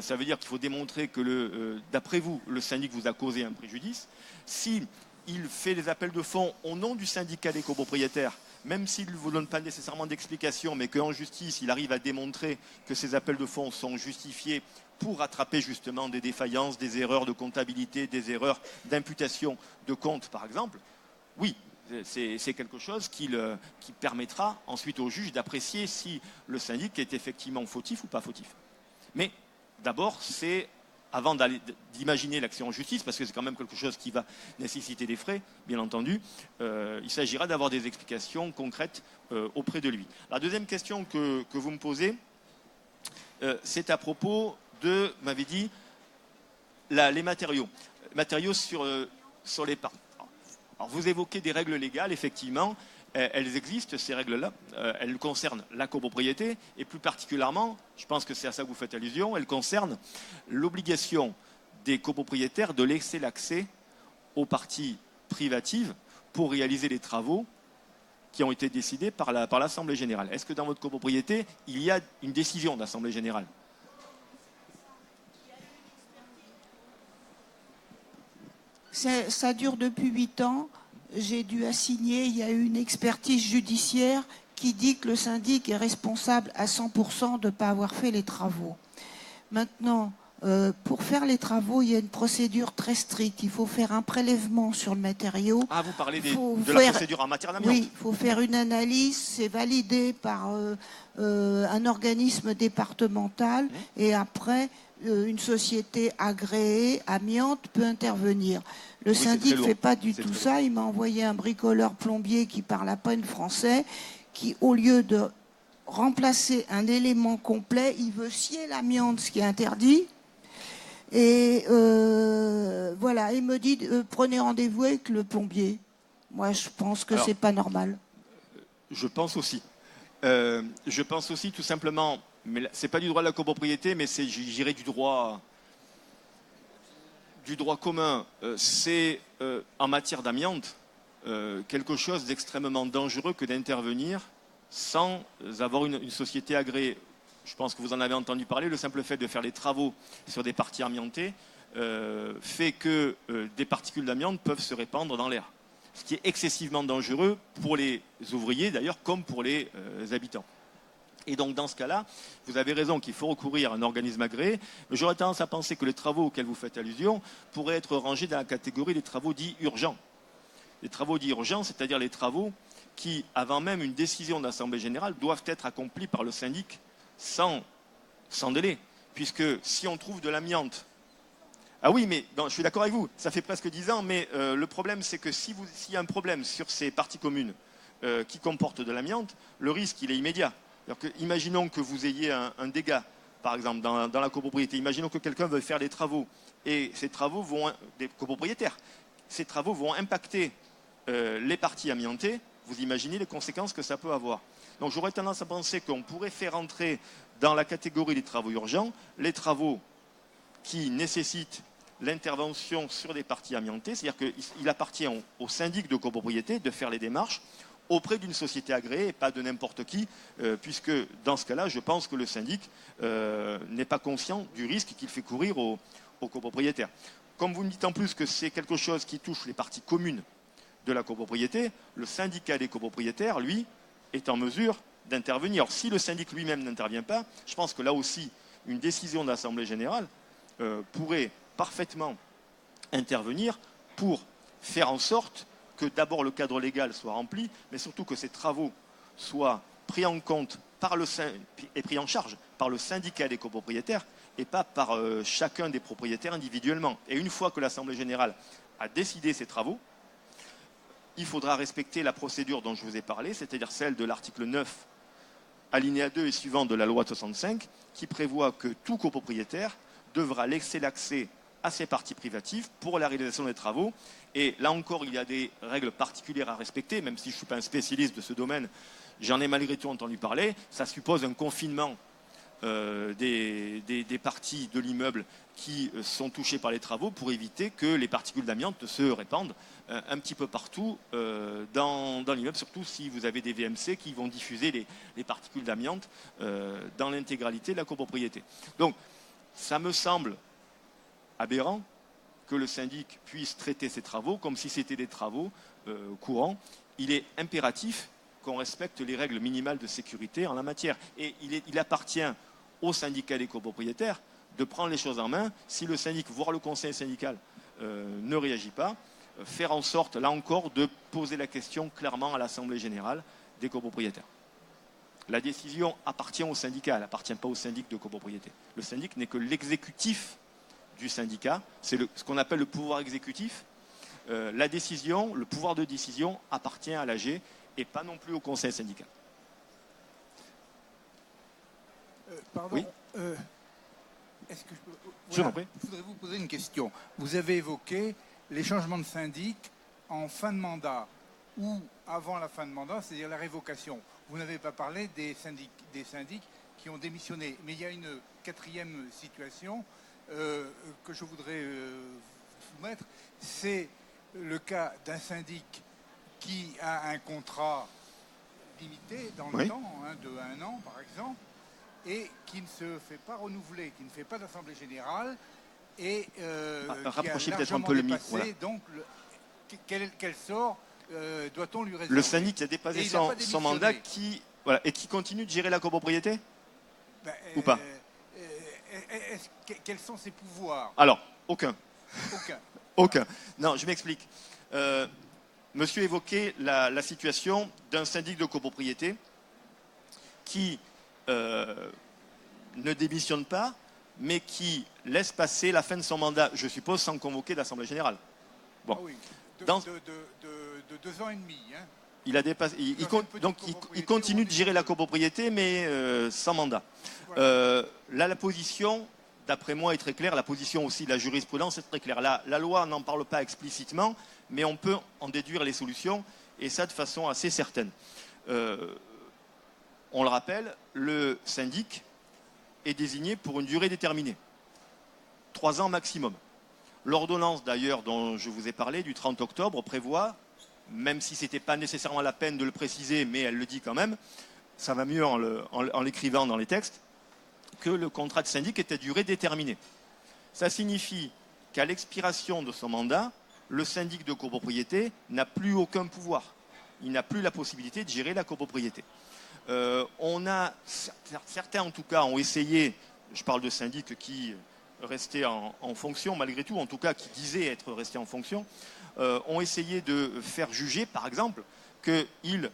Ça veut dire qu'il faut démontrer que, d'après vous, le syndic vous a causé un préjudice. Si il fait les appels de fonds au nom du syndicat des copropriétaires, même s'il ne vous donne pas nécessairement d'explication, mais qu'en justice, il arrive à démontrer que ces appels de fonds sont justifiés pour rattraper justement des défaillances, des erreurs de comptabilité, des erreurs d'imputation de compte, par exemple, oui, c'est quelque chose qui permettra ensuite au juge d'apprécier si le syndic est effectivement fautif ou pas fautif. Mais d'abord, c'est avant d'imaginer l'action en justice, parce que c'est quand même quelque chose qui va nécessiter des frais, bien entendu, il s'agira d'avoir des explications concrètes auprès de lui. La deuxième question que vous me posez, c'est à propos de, vous m'avez dit, les matériaux. Matériaux sur l'épargne. Alors vous évoquez des règles légales, effectivement, elles existent, ces règles-là. Elles concernent la copropriété et plus particulièrement, je pense que c'est à ça que vous faites allusion, elles concernent l'obligation des copropriétaires de laisser l'accès aux parties privatives pour réaliser les travaux qui ont été décidés par l'Assemblée générale. Est-ce que dans votre copropriété, il y a une décision d'Assemblée générale ? Ça dure depuis 8 ans. J'ai dû assigner, il y a eu une expertise judiciaire qui dit que le syndic est responsable à 100% de ne pas avoir fait les travaux. Maintenant, pour faire les travaux, il y a une procédure très stricte. Il faut faire un prélèvement sur le matériau. Ah, vous parlez de la procédure en matière d'amiante. Oui, il faut faire une analyse, c'est validé par un organisme départemental et après, une société agréée, amiante, peut intervenir. Le syndic ne fait pas du tout ça. Il m'a envoyé un bricoleur plombier qui parle à peine français, qui, au lieu de remplacer un élément complet, il veut scier l'amiante, ce qui est interdit. Et voilà, il me dit prenez rendez-vous avec le plombier. Moi, je pense que c'est pas normal. Je pense aussi. Je pense aussi tout simplement, mais c'est pas du droit de la copropriété, mais c'est, j'irais, du droit commun. C'est en matière d'amiante quelque chose d'extrêmement dangereux que d'intervenir sans avoir une société agréée. Je pense que vous en avez entendu parler. Le simple fait de faire des travaux sur des parties amiantées fait que des particules d'amiante peuvent se répandre dans l'air. Ce qui est excessivement dangereux pour les ouvriers d'ailleurs, comme pour les habitants. Et donc dans ce cas-là, vous avez raison qu'il faut recourir à un organisme agréé, mais j'aurais tendance à penser que les travaux auxquels vous faites allusion pourraient être rangés dans la catégorie des travaux dits urgents. Les travaux dits urgents, c'est-à-dire les travaux qui, avant même une décision d'Assemblée générale, doivent être accomplies par le syndic sans délai. Puisque si on trouve de l'amiante... Ah oui, mais non, je suis d'accord avec vous, ça fait presque 10 ans, mais le problème, c'est que s'il y a un problème sur ces parties communes qui comportent de l'amiante, le risque, il est immédiat. Imaginons que vous ayez un dégât, par exemple, dans la copropriété. Imaginons que quelqu'un veuille faire des travaux, et ces travaux des copropriétaires, ces travaux vont impacter les parties amiantées. Vous imaginez les conséquences que ça peut avoir. Donc j'aurais tendance à penser qu'on pourrait faire entrer dans la catégorie des travaux urgents les travaux qui nécessitent l'intervention sur des parties amiantées, c'est-à-dire qu'il appartient au syndic de copropriété de faire les démarches auprès d'une société agréée et pas de n'importe qui, puisque dans ce cas-là, je pense que le syndic n'est pas conscient du risque qu'il fait courir aux copropriétaires. Comme vous me dites en plus que c'est quelque chose qui touche les parties communes de la copropriété, le syndicat des copropriétaires, lui, est en mesure d'intervenir. Si le syndic lui-même n'intervient pas, je pense que là aussi, une décision d'Assemblée générale pourrait parfaitement intervenir pour faire en sorte que d'abord le cadre légal soit rempli, mais surtout que ces travaux soient pris en compte et pris en charge par le syndicat des copropriétaires et pas par chacun des propriétaires individuellement. Et une fois que l'Assemblée générale a décidé ces travaux, il faudra respecter la procédure dont je vous ai parlé, c'est-à-dire celle de l'article 9, alinéa 2 et suivant de la loi 65, qui prévoit que tout copropriétaire devra laisser l'accès à ses parties privatives pour la réalisation des travaux. Et là encore, il y a des règles particulières à respecter, même si je ne suis pas un spécialiste de ce domaine, j'en ai malgré tout entendu parler. Ça suppose un confinement des parties de l'immeuble qui sont touchées par les travaux pour éviter que les particules d'amiante se répandent un petit peu partout dans l'immeuble, surtout si vous avez des VMC qui vont diffuser les particules d'amiante dans l'intégralité de la copropriété. Donc, ça me semble aberrant que le syndic puisse traiter ces travaux comme si c'était des travaux courants. Il est impératif qu'on respecte les règles minimales de sécurité en la matière. Et il appartient au syndicat des copropriétaires de prendre les choses en main. Si le syndic, voire le conseil syndical, ne réagit pas, faire en sorte, là encore, de poser la question clairement à l'Assemblée générale des copropriétaires. La décision appartient au syndicat, elle n'appartient pas au syndic de copropriété. Le syndic n'est que l'exécutif du syndicat, c'est ce qu'on appelle le pouvoir exécutif. La décision, le pouvoir de décision appartient à l'AG et pas non plus au conseil syndical. Pardon, oui est-ce que je m'en prie. Je voudrais vous poser une question. Vous avez évoqué les changements de syndic en fin de mandat ou avant la fin de mandat, c'est-à-dire la révocation. Vous n'avez pas parlé des syndics qui ont démissionné. Mais il y a une quatrième situation que je voudrais soumettre. C'est le cas d'un syndic qui a un contrat limité dans le temps, de 1 an par exemple, et qui ne se fait pas renouveler, qui ne fait pas d'assemblée générale, et rapprochez qui a peut-être un largement peu le dépassé, voilà. donc quel sort doit-on lui réserver? Le syndic qui a dépassé son mandat et qui continue de gérer la copropriété ou pas quels sont ses pouvoirs? Alors, aucun. Aucun. Non, je m'explique. Monsieur évoquait la situation d'un syndic de copropriété qui ne démissionne pas, mais qui laisse passer la fin de son mandat, je suppose, sans convoquer d'assemblée générale. Bon. Ah oui. De 2 ans et demi. Hein. Il a dépassé. Il continue de gérer la copropriété, mais sans mandat. Voilà. Là, la position, d'après moi, est très claire. La position aussi de la jurisprudence est très claire. La loi n'en parle pas explicitement, mais on peut en déduire les solutions, et ça de façon assez certaine. On le rappelle, le syndic est désigné pour une durée déterminée. 3 ans maximum. L'ordonnance, d'ailleurs, dont je vous ai parlé, du 30 octobre, prévoit, même si ce n'était pas nécessairement la peine de le préciser, mais elle le dit quand même, ça va mieux en l'écrivant dans les textes, que le contrat de syndic est à durée déterminée. Ça signifie qu'à l'expiration de son mandat, le syndic de copropriété n'a plus aucun pouvoir. Il n'a plus la possibilité de gérer la copropriété. Certains, en tout cas, ont essayé, je parle de syndics qui restaient en fonction, malgré tout, en tout cas, qui disaient être restés en fonction, ont essayé de faire juger, par exemple, qu'il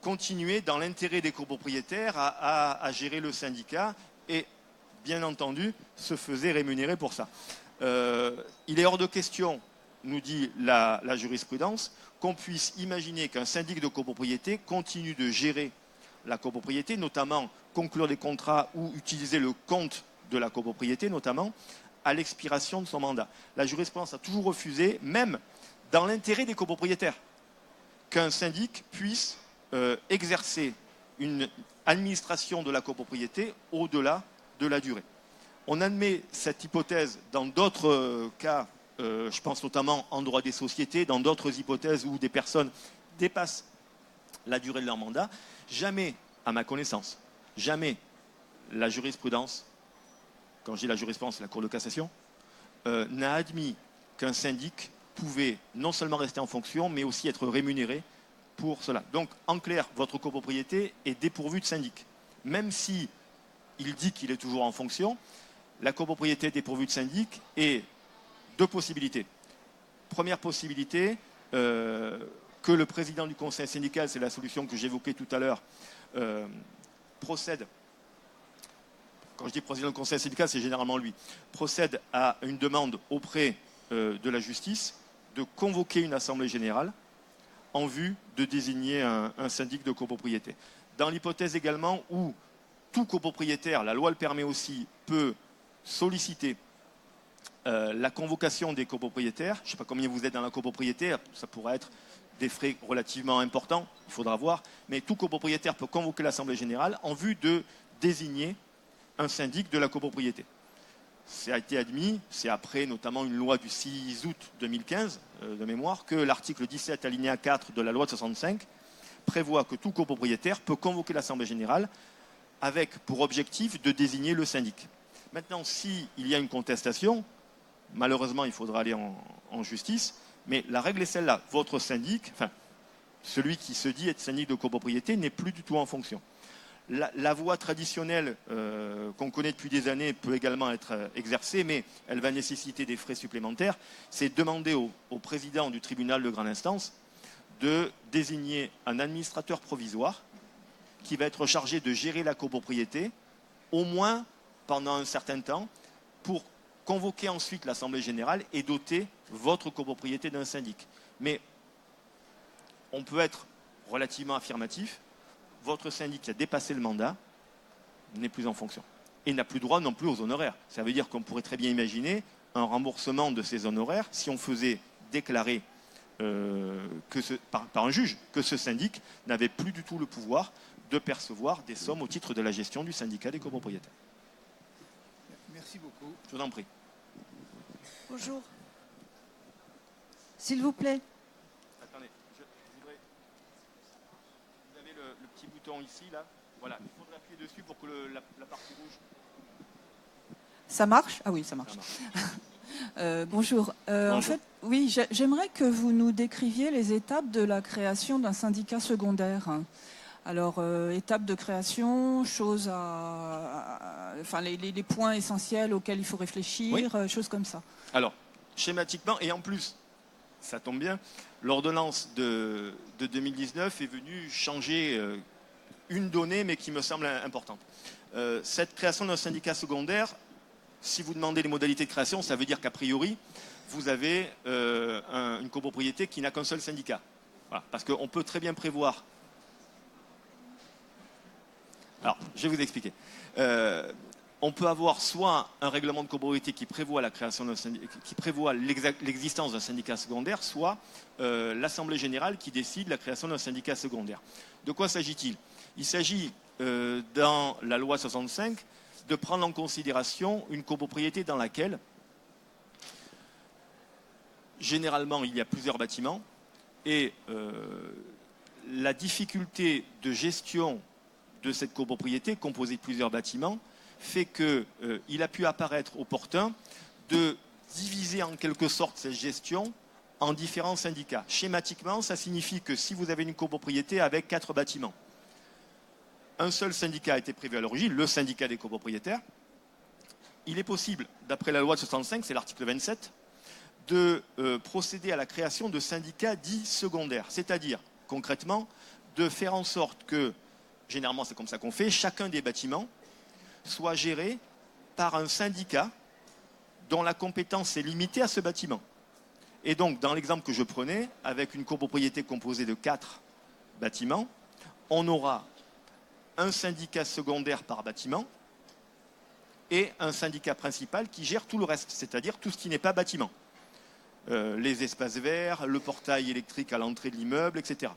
continuer dans l'intérêt des copropriétaires à gérer le syndicat et, bien entendu, se faisait rémunérer pour ça. Il est hors de question, nous dit la jurisprudence, qu'on puisse imaginer qu'un syndic de copropriété continue de gérer la copropriété, notamment conclure des contrats ou utiliser le compte de la copropriété, notamment, à l'expiration de son mandat. La jurisprudence a toujours refusé, même dans l'intérêt des copropriétaires, qu'un syndic puisse exercer une administration de la copropriété au-delà de la durée. On admet cette hypothèse dans d'autres cas, je pense notamment en droit des sociétés, dans d'autres hypothèses où des personnes dépassent la durée de leur mandat. Jamais, à ma connaissance, jamais la jurisprudence, quand je dis la jurisprudence, c'est la Cour de cassation, n'a admis qu'un syndic pouvait non seulement rester en fonction, mais aussi être rémunéré pour cela. Donc, en clair, votre copropriété est dépourvue de syndic. Même si il dit qu'il est toujours en fonction, la copropriété est dépourvue de syndic et deux possibilités. Première possibilité, que le président du conseil syndical, c'est la solution que j'évoquais tout à l'heure, procède, quand je dis président du conseil syndical, c'est généralement lui, procède à une demande auprès de la justice de convoquer une assemblée générale en vue de désigner un syndic de copropriété. Dans l'hypothèse également où tout copropriétaire, la loi le permet aussi, peut solliciter la convocation des copropriétaires. Je ne sais pas combien vous êtes dans la copropriété, ça pourrait être des frais relativement importants, il faudra voir, mais tout copropriétaire peut convoquer l'assemblée générale en vue de désigner un syndic de la copropriété. Ça a été admis, c'est après notamment une loi du 6 août 2015, de mémoire, que l'article 17 alinéa 4 de la loi de 65 prévoit que tout copropriétaire peut convoquer l'assemblée générale avec pour objectif de désigner le syndic. Maintenant, s'il y a une contestation, malheureusement, il faudra aller en justice, mais la règle est celle-là. Votre syndic, enfin, celui qui se dit être syndic de copropriété, n'est plus du tout en fonction. La voie traditionnelle qu'on connaît depuis des années peut également être exercée, mais elle va nécessiter des frais supplémentaires. C'est demander au président du tribunal de grande instance de désigner un administrateur provisoire qui va être chargé de gérer la copropriété, au moins pendant un certain temps, pour convoquer ensuite l'Assemblée générale et doter votre copropriété d'un syndic. Mais on peut être relativement affirmatif. Votre syndic qui a dépassé le mandat n'est plus en fonction et n'a plus droit non plus aux honoraires. Ça veut dire qu'on pourrait très bien imaginer un remboursement de ces honoraires si on faisait déclarer par un juge que ce syndic n'avait plus du tout le pouvoir de percevoir des sommes au titre de la gestion du syndicat des copropriétaires. Merci beaucoup. Je vous en prie. Bonjour. S'il vous plaît. Attendez, je voudrais... Vous avez le petit bouton ici, là. Voilà, il faudrait appuyer dessus pour que la partie rouge... Ça marche? Ah oui, ça marche. Bonjour. Bonjour. En fait, oui, j'aimerais que vous nous décriviez les étapes de la création d'un syndicat secondaire. Alors, étapes de création, enfin, les points essentiels auxquels il faut réfléchir, Oui. Choses comme ça. Alors, schématiquement, et en plus, ça tombe bien, l'ordonnance de 2019 est venue changer une donnée, mais qui me semble importante. Cette création d'un syndicat secondaire, si vous demandez les modalités de création, ça veut dire qu'a priori, vous avez une copropriété qui n'a qu'un seul syndicat. Voilà, parce qu'on peut très bien prévoir... Alors, je vais vous expliquer. On peut avoir soit un règlement de copropriété qui prévoit la création d'un syndicat, qui prévoit l'existence d'un syndicat secondaire, soit l'Assemblée générale qui décide la création d'un syndicat secondaire. De quoi s'agit-il? Il s'agit, dans la loi 65, de prendre en considération une copropriété dans laquelle, généralement, il y a plusieurs bâtiments, et la difficulté de gestion de cette copropriété, composée de plusieurs bâtiments, fait qu'il a pu apparaître opportun de diviser en quelque sorte cette gestion en différents syndicats. Schématiquement, ça signifie que si vous avez une copropriété avec 4 bâtiments, un seul syndicat a été prévu à l'origine, le syndicat des copropriétaires. Il est possible, d'après la loi de 65, c'est l'article 27, de procéder à la création de syndicats dits secondaires, c'est-à-dire, concrètement, de faire en sorte que, généralement c'est comme ça qu'on fait, chacun des bâtiments soit géré par un syndicat dont la compétence est limitée à ce bâtiment. Et donc, dans l'exemple que je prenais, avec une copropriété composée de 4 bâtiments, on aura un syndicat secondaire par bâtiment et un syndicat principal qui gère tout le reste, c'est-à-dire tout ce qui n'est pas bâtiment. Les espaces verts, le portail électrique à l'entrée de l'immeuble, etc.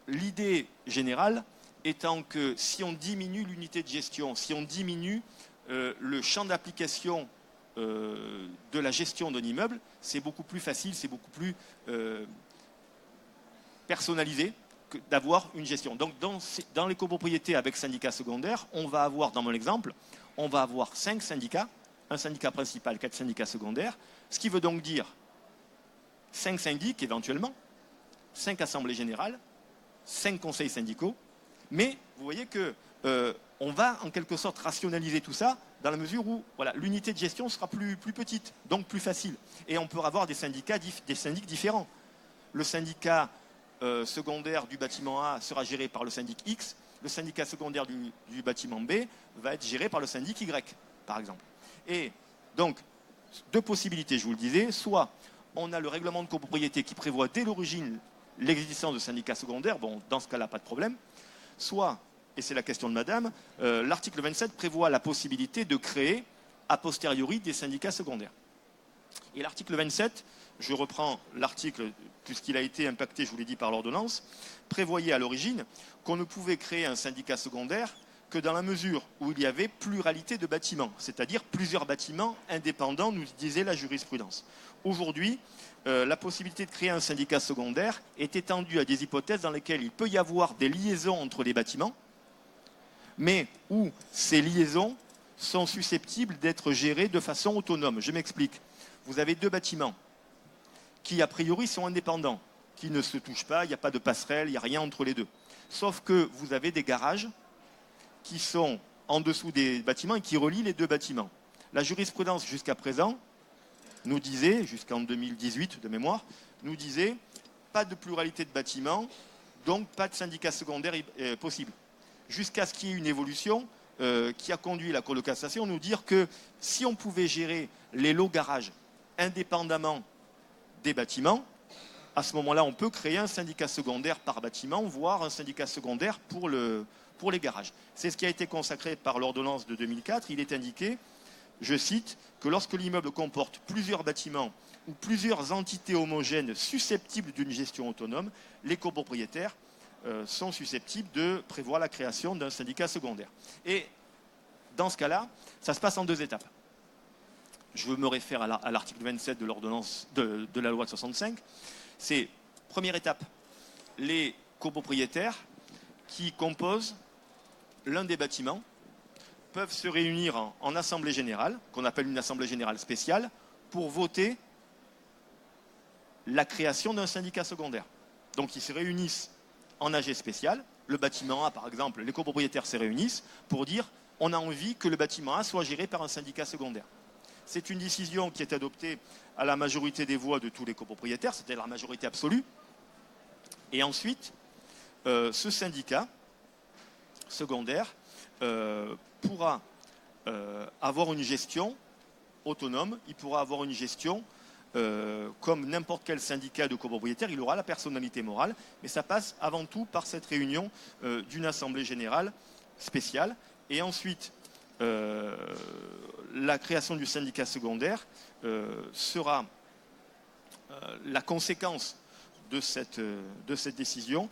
L'idée générale étant que si on diminue l'unité de gestion, si on diminue le champ d'application de la gestion d'un immeuble, c'est beaucoup plus facile, c'est beaucoup plus personnalisé que d'avoir une gestion. Donc dans les copropriétés avec syndicats secondaires, on va avoir, dans mon exemple, on va avoir 5 syndicats, un syndicat principal, 4 syndicats secondaires, ce qui veut donc dire 5 syndics éventuellement, 5 assemblées générales, 5 conseils syndicaux, mais vous voyez que on va en quelque sorte rationaliser tout ça dans la mesure où voilà, l'unité de gestion sera plus petite, donc plus facile. Et on peut avoir des syndics différents. Le syndicat secondaire du bâtiment A sera géré par le syndic X, le syndicat secondaire du bâtiment B va être géré par le syndic Y, par exemple. Et donc, 2 possibilités, je vous le disais, soit on a le règlement de copropriété qui prévoit dès l'origine l'existence de syndicats secondaires, bon, dans ce cas-là, pas de problème, soit, et c'est la question de madame, l'article 27 prévoit la possibilité de créer a posteriori des syndicats secondaires. Et l'article 27, je reprends l'article puisqu'il a été impacté, je vous l'ai dit, par l'ordonnance, prévoyait à l'origine qu'on ne pouvait créer un syndicat secondaire que dans la mesure où il y avait pluralité de bâtiments, c'est-à-dire plusieurs bâtiments indépendants, nous disait la jurisprudence. Aujourd'hui, la possibilité de créer un syndicat secondaire est étendue à des hypothèses dans lesquelles il peut y avoir des liaisons entre les bâtiments, mais où ces liaisons sont susceptibles d'être gérées de façon autonome. Je m'explique. Vous avez 2 bâtiments qui, a priori, sont indépendants, qui ne se touchent pas, il n'y a pas de passerelle, il n'y a rien entre les deux. Sauf que vous avez des garages qui sont en dessous des bâtiments et qui relient les 2 bâtiments. La jurisprudence, jusqu'à présent, nous disait, jusqu'en 2018 de mémoire, nous disait pas de pluralité de bâtiments, donc pas de syndicat secondaire possible. Jusqu'à ce qu'il y ait une évolution qui a conduit la Cour de cassation à nous dire que si on pouvait gérer les lots garages indépendamment des bâtiments, à ce moment-là, on peut créer un syndicat secondaire par bâtiment, voire un syndicat secondaire pour les garages. C'est ce qui a été consacré par l'ordonnance de 2004. Il est indiqué, je cite, que lorsque l'immeuble comporte plusieurs bâtiments ou plusieurs entités homogènes susceptibles d'une gestion autonome, les copropriétaires sont susceptibles de prévoir la création d'un syndicat secondaire. Et dans ce cas-là, ça se passe en 2 étapes. Je me réfère à l'article 27 de l'ordonnance de la loi de 65. C'est, première étape, les copropriétaires qui composent l'un des bâtiments peuvent se réunir en assemblée générale, qu'on appelle une assemblée générale spéciale, pour voter la création d'un syndicat secondaire. Donc ils se réunissent en AG spécial. Le bâtiment A, par exemple, les copropriétaires se réunissent pour dire on a envie que le bâtiment A soit géré par un syndicat secondaire. C'est une décision qui est adoptée à la majorité des voix de tous les copropriétaires, c'est-à-dire la majorité absolue. Et ensuite, ce syndicat secondaire pourra avoir une gestion autonome, il pourra avoir une gestion comme n'importe quel syndicat de copropriétaires, il aura la personnalité morale, mais ça passe avant tout par cette réunion d'une assemblée générale spéciale. Et ensuite, la création du syndicat secondaire sera la conséquence de cette décision.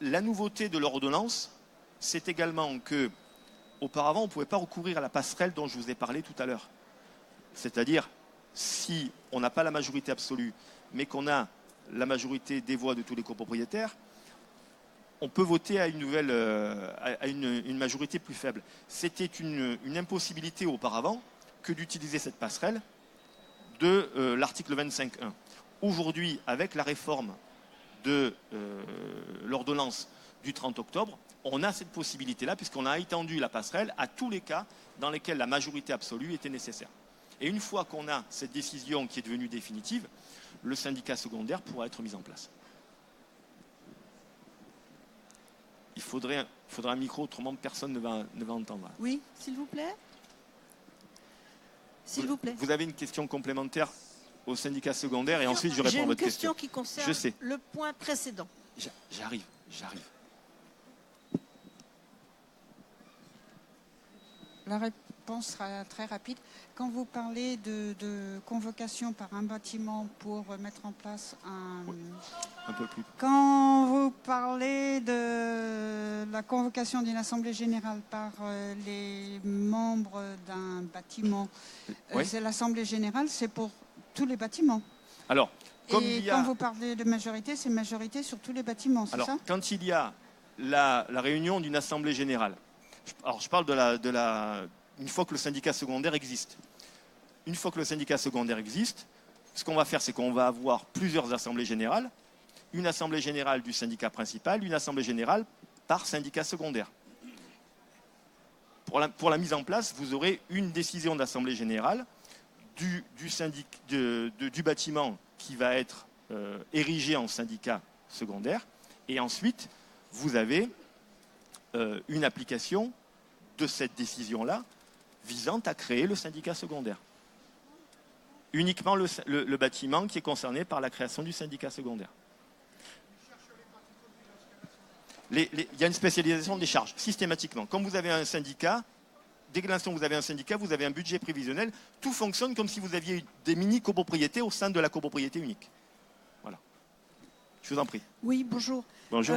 La nouveauté de l'ordonnance, c'est également que, auparavant, on ne pouvait pas recourir à la passerelle dont je vous ai parlé tout à l'heure. C'est-à-dire, si on n'a pas la majorité absolue, mais qu'on a la majorité des voix de tous les copropriétaires, on peut voter à une majorité plus faible. C'était une impossibilité auparavant que d'utiliser cette passerelle de l'article 25.1. Aujourd'hui, avec la réforme de l'ordonnance du 30 octobre, on a cette possibilité-là puisqu'on a étendu la passerelle à tous les cas dans lesquels la majorité absolue était nécessaire. Et une fois qu'on a cette décision qui est devenue définitive, le syndicat secondaire pourra être mis en place. il faudrait un micro, autrement personne ne va entendre. Oui, s'il vous plaît. S'il vous plaît. Vous avez une question complémentaire au syndicat secondaire et ensuite je réponds à votre question. J'ai une question qui concerne Je sais. le point précédent. J'arrive. La réponse sera très rapide. Quand vous parlez de convocation par un bâtiment pour mettre en place Un peu plus. Quand vous parlez de la convocation d'une assemblée générale par les membres d'un bâtiment, Oui. c'est l'assemblée générale, c'est pour tous les bâtiments. Alors, comme Et il y a... quand vous parlez de majorité, c'est majorité sur tous les bâtiments, c'est Alors, ça? quand il y a la réunion d'une assemblée générale, je parle une fois que le syndicat secondaire existe. Une fois que le syndicat secondaire existe, ce qu'on va faire, c'est qu'on va avoir plusieurs assemblées générales, une assemblée générale du syndicat principal, une assemblée générale par syndicat secondaire. Pour la mise en place, vous aurez une décision d'assemblée générale du bâtiment qui va être érigé en syndicat secondaire, et ensuite, vous avez une application de cette décision-là visant à créer le syndicat secondaire. Uniquement le bâtiment qui est concerné par la création du syndicat secondaire. Il y a une spécialisation des charges, systématiquement. Comme vous avez un syndicat, dès que l'instant où vous avez un syndicat, vous avez un budget prévisionnel. Tout fonctionne comme si vous aviez des mini-copropriétés au sein de la copropriété unique. Voilà. Je vous en prie. Oui, bonjour. Bonjour.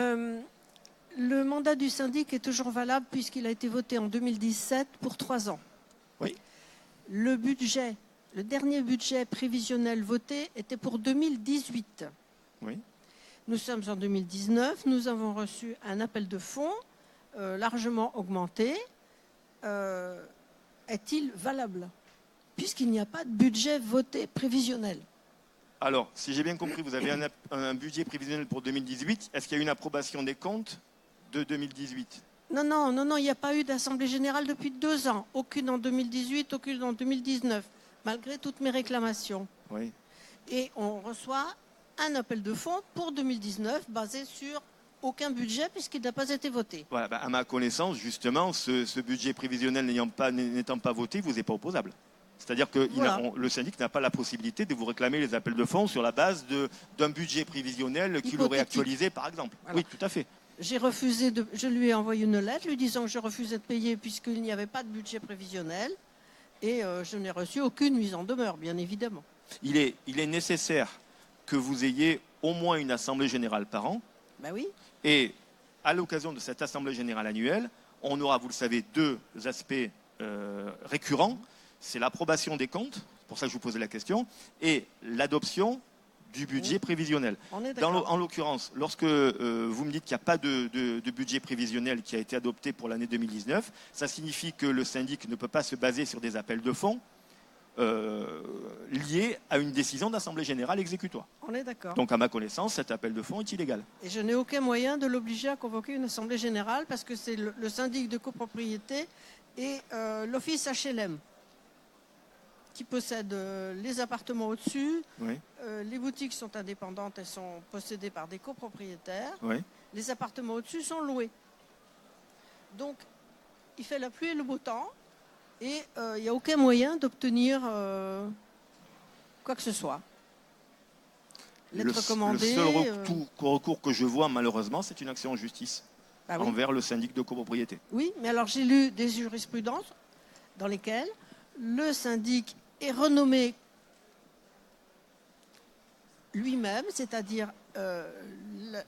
Le mandat du syndic est toujours valable puisqu'il a été voté en 2017 pour 3 ans. Oui. Le dernier budget prévisionnel voté était pour 2018. Oui. Nous sommes en 2019, nous avons reçu un appel de fonds largement augmenté. Est-il valable? Puisqu'il n'y a pas de budget voté prévisionnel. Alors, si j'ai bien compris, vous avez un budget prévisionnel pour 2018. Est-ce qu'il y a une approbation des comptes de 2018? Non, il n'y a pas eu d'assemblée générale depuis 2 ans. Aucune en 2018, aucune en 2019, malgré toutes mes réclamations. Oui. Et on reçoit un appel de fonds pour 2019 basé sur aucun budget puisqu'il n'a pas été voté. Voilà, à ma connaissance, justement, ce budget prévisionnel n'étant pas voté, vous n'est pas opposable. C'est-à-dire que Voilà. le syndic n'a pas la possibilité de vous réclamer les appels de fonds sur la base d'un budget prévisionnel qu'il aurait Hypothétique. actualisé, par exemple. Voilà. Oui, tout à fait. Je lui ai envoyé une lettre lui disant que je refusais de payer puisqu'il n'y avait pas de budget prévisionnel et je n'ai reçu aucune mise en demeure, bien évidemment. Il est nécessaire que vous ayez au moins une assemblée générale par an. Ben oui. Et à l'occasion de cette assemblée générale annuelle, on aura, vous le savez, 2 aspects récurrents. C'est l'approbation des comptes, c'est pour ça que je vous posais la question, et l'adoption du budget prévisionnel. On est d'accord. En l'occurrence, lorsque vous me dites qu'il n'y a pas de budget prévisionnel qui a été adopté pour l'année 2019, ça signifie que le syndic ne peut pas se baser sur des appels de fonds liés à une décision d'assemblée générale exécutoire. On est d'accord. Donc, à ma connaissance, cet appel de fonds est illégal. Et je n'ai aucun moyen de l'obliger à convoquer une assemblée générale parce que c'est le syndic de copropriété et l'office HLM qui possède les appartements au-dessus. Oui, Les boutiques sont indépendantes, elles sont possédées par des copropriétaires. oui. Les appartements au-dessus sont loués. Donc, il fait la pluie et le beau temps et il n'y a aucun moyen d'obtenir quoi que ce soit. Lettre recommandée. Le seul recours que je vois, malheureusement, c'est une action en justice Ah oui. envers le syndic de copropriété. Oui, mais alors j'ai lu des jurisprudences dans lesquelles le syndic est renommé lui-même, c'est-à-dire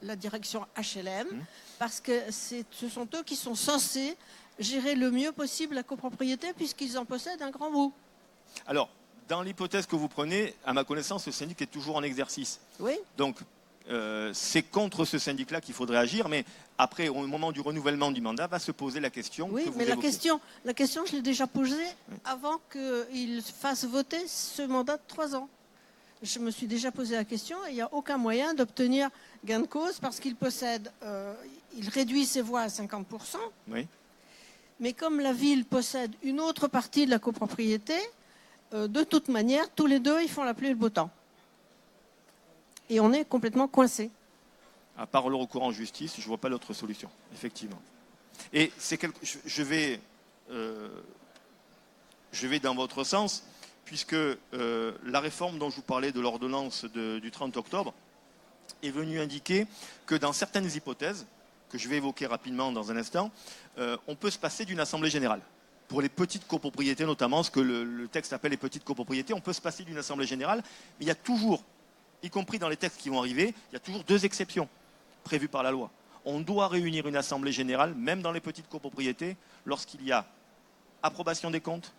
la direction HLM, parce que ce sont eux qui sont censés gérer le mieux possible la copropriété puisqu'ils en possèdent un grand bout. Alors, dans l'hypothèse que vous prenez, à ma connaissance, le syndic est toujours en exercice. Oui, Donc, c'est contre ce syndic-là qu'il faudrait agir, mais après, au moment du renouvellement du mandat, va se poser la question oui, que vous mais évoquez. la question, je l'ai déjà posée avant qu'il fasse voter ce mandat de 3 ans. Je me suis déjà posé la question et il n'y a aucun moyen d'obtenir gain de cause parce qu'il possède, il réduit ses voix à 50%, Oui. mais comme la ville possède une autre partie de la copropriété, de toute manière, tous les deux, ils font la pluie et le beau temps. Et on est complètement coincés. À part le recours en justice, je ne vois pas d'autre solution, effectivement. Et je vais dans votre sens, puisque la réforme dont je vous parlais de l'ordonnance du 30 octobre est venue indiquer que dans certaines hypothèses, que je vais évoquer rapidement dans un instant, on peut se passer d'une assemblée générale. Pour les petites copropriétés notamment, ce que le texte appelle les petites copropriétés, on peut se passer d'une assemblée générale, mais il y a toujours, y compris dans les textes qui vont arriver, il y a toujours 2 exceptions prévues par la loi. On doit réunir une assemblée générale, même dans les petites copropriétés, lorsqu'il y a approbation des comptes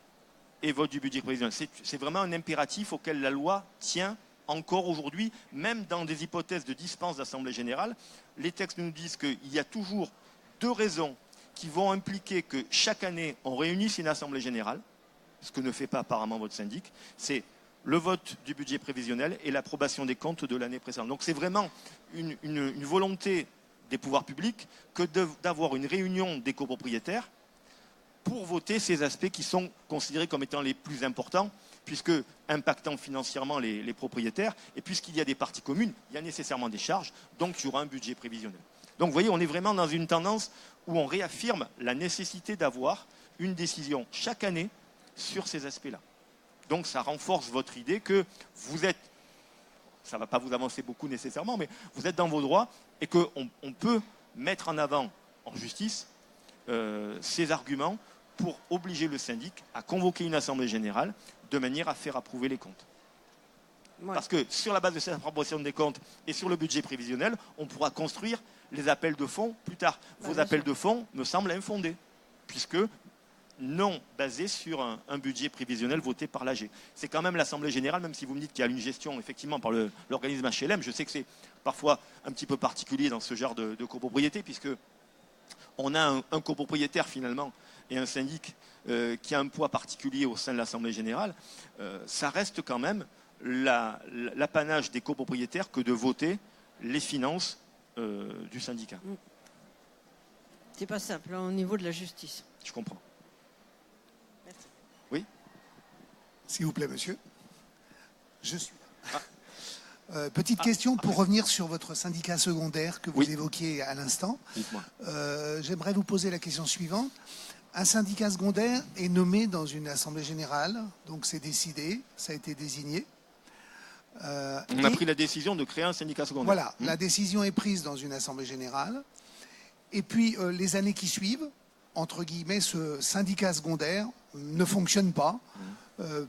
et vote du budget prévisionnel. C'est vraiment un impératif auquel la loi tient encore aujourd'hui, même dans des hypothèses de dispense d'assemblée générale. Les textes nous disent qu'il y a toujours 2 raisons qui vont impliquer que chaque année, on réunisse une assemblée générale, ce que ne fait pas apparemment votre syndic. C'est le vote du budget prévisionnel et l'approbation des comptes de l'année précédente. Donc c'est vraiment une volonté des pouvoirs publics que d'avoir une réunion des copropriétaires pour voter ces aspects qui sont considérés comme étant les plus importants, puisque impactant financièrement les propriétaires, et puisqu'il y a des parties communes, il y a nécessairement des charges, donc il y aura un budget prévisionnel. Donc vous voyez, on est vraiment dans une tendance où on réaffirme la nécessité d'avoir une décision chaque année sur ces aspects-là. Donc ça renforce votre idée que vous êtes, ça ne va pas vous avancer beaucoup nécessairement, mais vous êtes dans vos droits et qu'on peut mettre en avant en justice ces arguments pour obliger le syndic à convoquer une assemblée générale de manière à faire approuver les comptes. Ouais. Parce que sur la base de cette approbation des comptes et sur le budget prévisionnel, on pourra construire les appels de fonds plus tard. Vos appels de fonds me semblent infondés, puisque non basés sur un budget prévisionnel voté par l'AG. C'est quand même l'Assemblée générale, même si vous me dites qu'il y a une gestion effectivement par l'organisme HLM, je sais que c'est parfois un petit peu particulier dans ce genre de copropriété, puisque on a un copropriétaire finalement et un syndic qui a un poids particulier au sein de l'Assemblée générale. Ça reste quand même l'apanage des copropriétaires que de voter les finances du syndicat. C'est pas simple hein, au niveau de la justice. Je comprends. Merci. Oui. S'il vous plaît, monsieur. Je suis là. Petite question pour revenir sur votre syndicat secondaire que vous évoquiez à l'instant. Dites-moi. J'aimerais vous poser la question suivante. Un syndicat secondaire est nommé dans une assemblée générale, donc c'est décidé, ça a été désigné. On a pris la décision de créer un syndicat secondaire. Voilà, la décision est prise dans une assemblée générale. Et puis, les années qui suivent, entre guillemets, ce syndicat secondaire ne fonctionne pas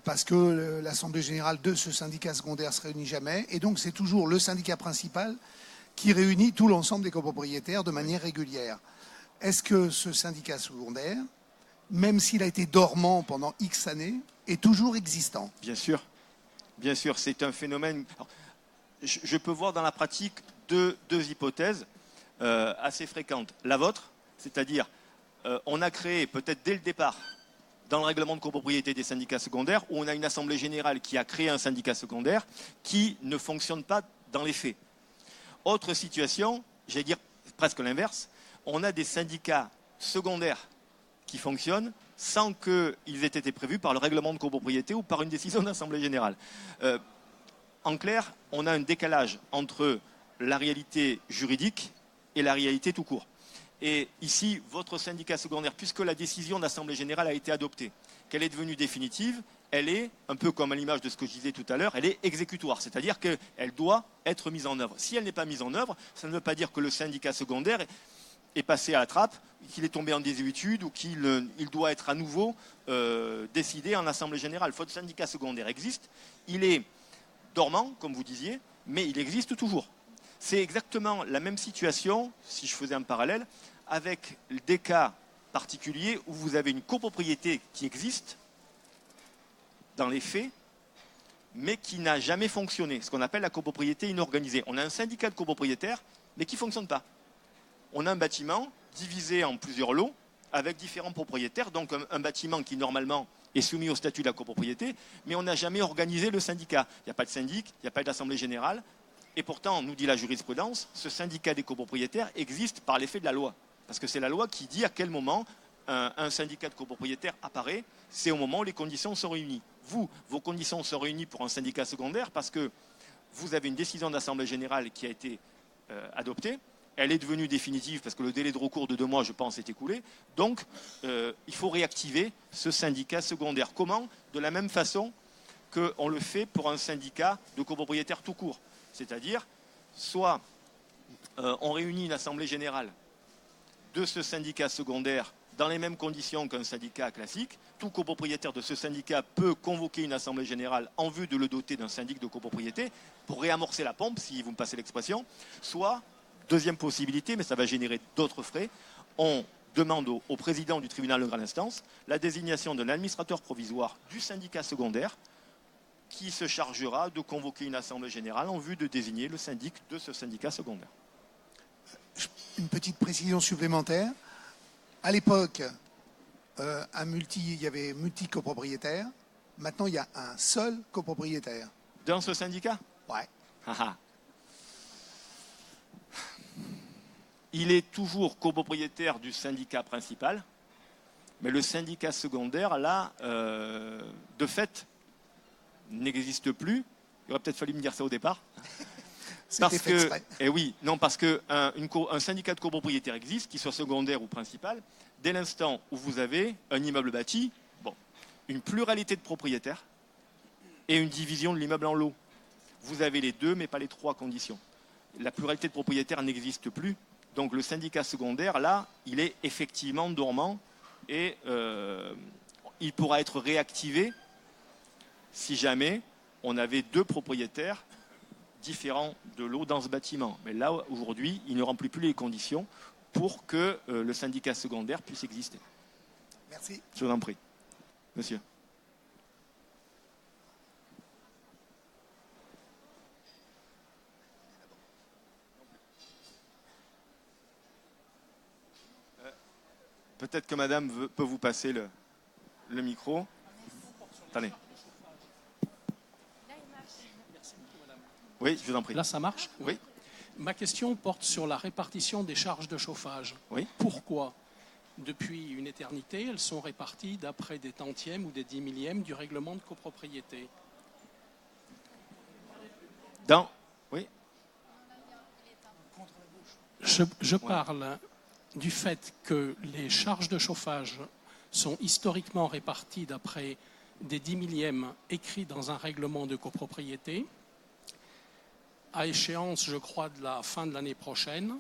parce que l'assemblée générale de ce syndicat secondaire ne se réunit jamais. Et donc, c'est toujours le syndicat principal qui réunit tout l'ensemble des copropriétaires de manière régulière. Est-ce que ce syndicat secondaire, même s'il a été dormant pendant X années, est toujours existant? Bien sûr. Bien sûr, c'est un phénomène. Alors, je peux voir dans la pratique deux hypothèses assez fréquentes. La vôtre, c'est-à-dire on a créé peut-être dès le départ, dans le règlement de copropriété des syndicats secondaires, où on a une assemblée générale qui a créé un syndicat secondaire qui ne fonctionne pas dans les faits. Autre situation, j'allais dire presque l'inverse, on a des syndicats secondaires qui fonctionnent sans qu'ils aient été prévus par le règlement de copropriété ou par une décision d'assemblée générale. En clair, on a un décalage entre la réalité juridique et la réalité tout court. Et ici, votre syndicat secondaire, puisque la décision d'assemblée générale a été adoptée, qu'elle est devenue définitive, elle est, un peu comme à l'image de ce que je disais tout à l'heure, elle est exécutoire, c'est-à-dire qu'elle doit être mise en œuvre. Si elle n'est pas mise en œuvre, ça ne veut pas dire que le syndicat secondaire est passé à la trappe, qu'il est tombé en désuétude ou qu'il doit être à nouveau décidé en assemblée générale. Votre syndicat secondaire existe, il est dormant, comme vous disiez, mais il existe toujours. C'est exactement la même situation, si je faisais un parallèle, avec des cas particuliers où vous avez une copropriété qui existe dans les faits, mais qui n'a jamais fonctionné, ce qu'on appelle la copropriété inorganisée. On a un syndicat de copropriétaires, mais qui ne fonctionne pas. On a un bâtiment divisé en plusieurs lots, avec différents propriétaires, donc un bâtiment qui normalement est soumis au statut de la copropriété, mais on n'a jamais organisé le syndicat. Il n'y a pas de syndic, il n'y a pas d'assemblée générale, et pourtant, nous dit la jurisprudence, ce syndicat des copropriétaires existe par l'effet de la loi. Parce que c'est la loi qui dit à quel moment un syndicat de copropriétaires apparaît, c'est au moment où les conditions sont réunies. Vous, vos conditions sont réunies pour un syndicat secondaire parce que vous avez une décision d'assemblée générale qui a été adoptée. Elle est devenue définitive parce que le délai de recours de 2 mois, je pense, est écoulé. Donc, il faut réactiver ce syndicat secondaire. Comment? De la même façon qu'on le fait pour un syndicat de copropriétaires tout court. C'est-à-dire, soit on réunit une assemblée générale de ce syndicat secondaire dans les mêmes conditions qu'un syndicat classique. Tout copropriétaire de ce syndicat peut convoquer une assemblée générale en vue de le doter d'un syndic de copropriété pour réamorcer la pompe, si vous me passez l'expression. Soit, deuxième possibilité, mais ça va générer d'autres frais, on demande au président du tribunal de grande instance la désignation d'un administrateur provisoire du syndicat secondaire qui se chargera de convoquer une assemblée générale en vue de désigner le syndic de ce syndicat secondaire. Une petite précision supplémentaire. À l'époque, il y avait multi-copropriétaires. Maintenant, il y a un seul copropriétaire. Dans ce syndicat? Ouais. Il est toujours copropriétaire du syndicat principal, mais le syndicat secondaire, là, de fait, n'existe plus. Il aurait peut-être fallu me dire ça au départ. Parce que un syndicat de copropriétaires existe, qu'il soit secondaire ou principal, dès l'instant où vous avez un immeuble bâti, une pluralité de propriétaires et une division de l'immeuble en lots. Vous avez les 2, mais pas les 3 conditions. La pluralité de propriétaires n'existe plus. Donc le syndicat secondaire, là, il est effectivement dormant et il pourra être réactivé si jamais on avait 2 propriétaires différents de l'eau dans ce bâtiment. Mais là, aujourd'hui, il ne remplit plus les conditions pour que le syndicat secondaire puisse exister. Merci. Je vous en prie. Monsieur. Peut-être que madame peut vous passer le micro. Attendez. Oui, je vous en prie. Là, ça marche? Oui. Ma question porte sur la répartition des charges de chauffage. Oui. Pourquoi, depuis une éternité, elles sont réparties d'après des tantièmes ou des 10 millièmes du règlement de copropriété? Oui. Je parle du fait que les charges de chauffage sont historiquement réparties d'après des 10 millièmes écrits dans un règlement de copropriété. À échéance, je crois, de la fin de l'année prochaine,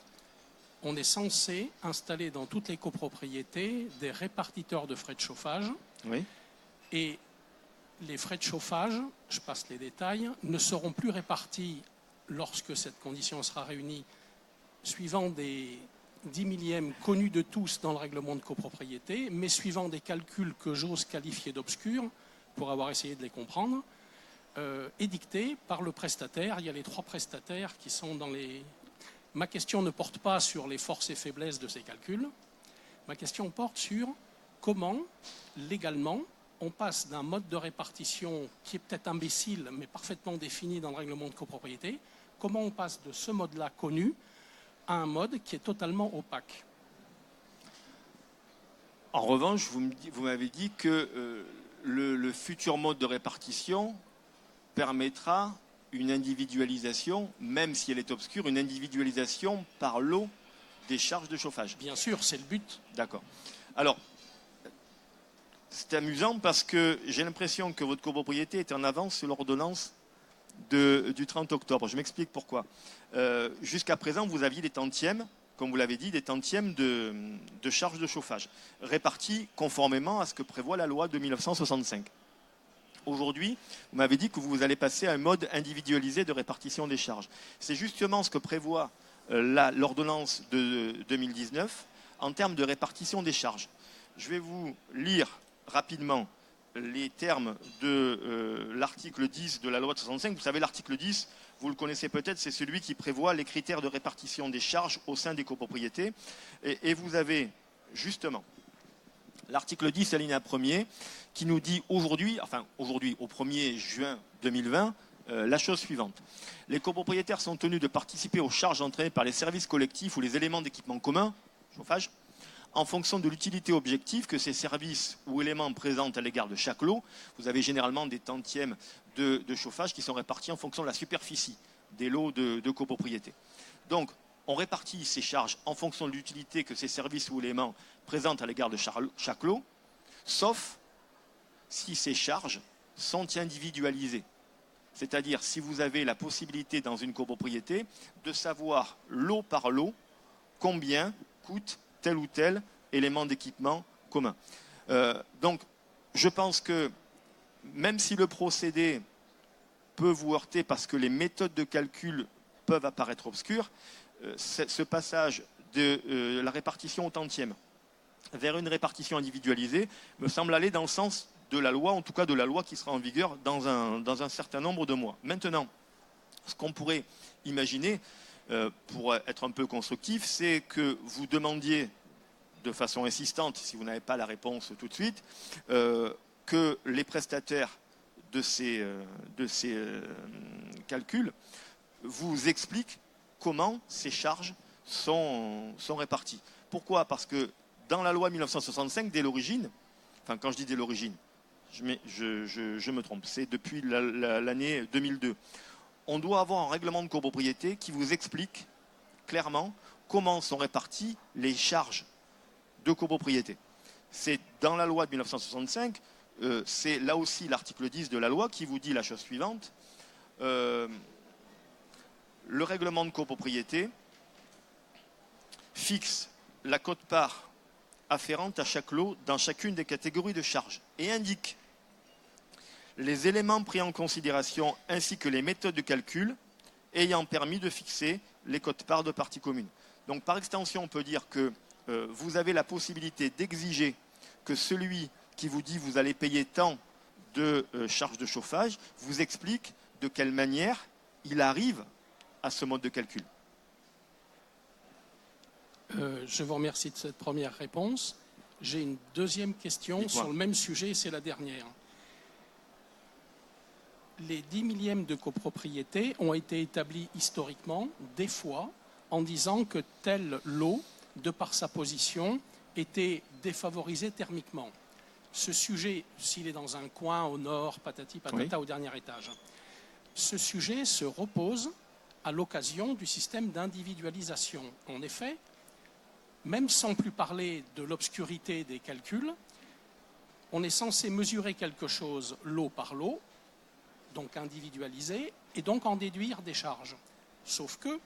on est censé installer dans toutes les copropriétés des répartiteurs de frais de chauffage. Oui. Et les frais de chauffage, je passe les détails, ne seront plus répartis lorsque cette condition sera réunie suivant des 10 millièmes connus de tous dans le règlement de copropriété, mais suivant des calculs que j'ose qualifier d'obscurs, pour avoir essayé de les comprendre, édictés par le prestataire. Il y a les 3 prestataires qui sont dans les... Ma question ne porte pas sur les forces et faiblesses de ces calculs. Ma question porte sur comment, légalement, on passe d'un mode de répartition qui est peut-être imbécile, mais parfaitement défini dans le règlement de copropriété, comment on passe de ce mode-là connu à un mode qui est totalement opaque. En revanche, vous m'avez dit que le futur mode de répartition permettra une individualisation, même si elle est obscure, une individualisation par lot des charges de chauffage. Bien sûr, c'est le but. D'accord. Alors, c'est amusant parce que j'ai l'impression que votre copropriété est en avance sur l'ordonnance du 30 octobre. Je m'explique pourquoi. Jusqu'à présent, vous aviez des tantièmes, comme vous l'avez dit, des tantièmes de charges de chauffage, répartis conformément à ce que prévoit la loi de 1965. Aujourd'hui, vous m'avez dit que vous allez passer à un mode individualisé de répartition des charges. C'est justement ce que prévoit l'ordonnance de 2019 en termes de répartition des charges. Je vais vous lire rapidement les termes de l'article 10 de la loi de 65. Vous savez, l'article 10, vous le connaissez peut-être, c'est celui qui prévoit les critères de répartition des charges au sein des copropriétés. Et vous avez justement l'article 10, alinéa 1er, qui nous dit aujourd'hui, au 1er juin 2020, la chose suivante. Les copropriétaires sont tenus de participer aux charges entraînées par les services collectifs ou les éléments d'équipement commun, chauffage, en fonction de l'utilité objective que ces services ou éléments présentent à l'égard de chaque lot. Vous avez généralement des tantièmes de chauffage qui sont répartis en fonction de la superficie des lots de copropriété. Donc, on répartit ces charges en fonction de l'utilité que ces services ou éléments présentent à l'égard de chaque lot, sauf si ces charges sont individualisées. C'est-à-dire si vous avez la possibilité dans une copropriété de savoir lot par lot combien coûte tel ou tel élément d'équipement commun. Donc je pense que même si le procédé peut vous heurter parce que les méthodes de calcul peuvent apparaître obscures, ce passage de la répartition au tantième vers une répartition individualisée me semble aller dans le sens de la loi, en tout cas de la loi qui sera en vigueur dans un certain nombre de mois. Maintenant, ce qu'on pourrait imaginer, pour être un peu constructif, c'est que vous demandiez de façon insistante, si vous n'avez pas la réponse tout de suite, que les prestataires de ces calculs vous expliquent comment ces charges sont réparties. Pourquoi? Parce que dans la loi 1965, dès l'origine, enfin quand je dis dès l'origine, je me trompe, c'est depuis l'année 2002, on doit avoir un règlement de copropriété qui vous explique clairement comment sont réparties les charges de copropriété. C'est dans la loi de 1965, c'est là aussi l'article 10 de la loi qui vous dit la chose suivante. Le règlement de copropriété fixe la quote-part afférente à chaque lot dans chacune des catégories de charges et indique les éléments pris en considération ainsi que les méthodes de calcul ayant permis de fixer les quotes-parts de parties communes. Donc par extension, on peut dire que vous avez la possibilité d'exiger que celui qui vous dit vous allez payer tant de charges de chauffage vous explique de quelle manière il arrive à ce mode de calcul. Je vous remercie de cette première réponse. J'ai une deuxième question sur le même sujet, et c'est la dernière. Les 10 millièmes de copropriété ont été établis historiquement, des fois, en disant que tel lot, de par sa position, était défavorisé thermiquement. Ce sujet, s'il est dans un coin au nord, patati patata, au dernier étage, ce sujet se repose à l'occasion du système d'individualisation. En effet, même sans plus parler de l'obscurité des calculs, on est censé mesurer quelque chose lot par lot, donc individualisé, et donc en déduire des charges. Sauf que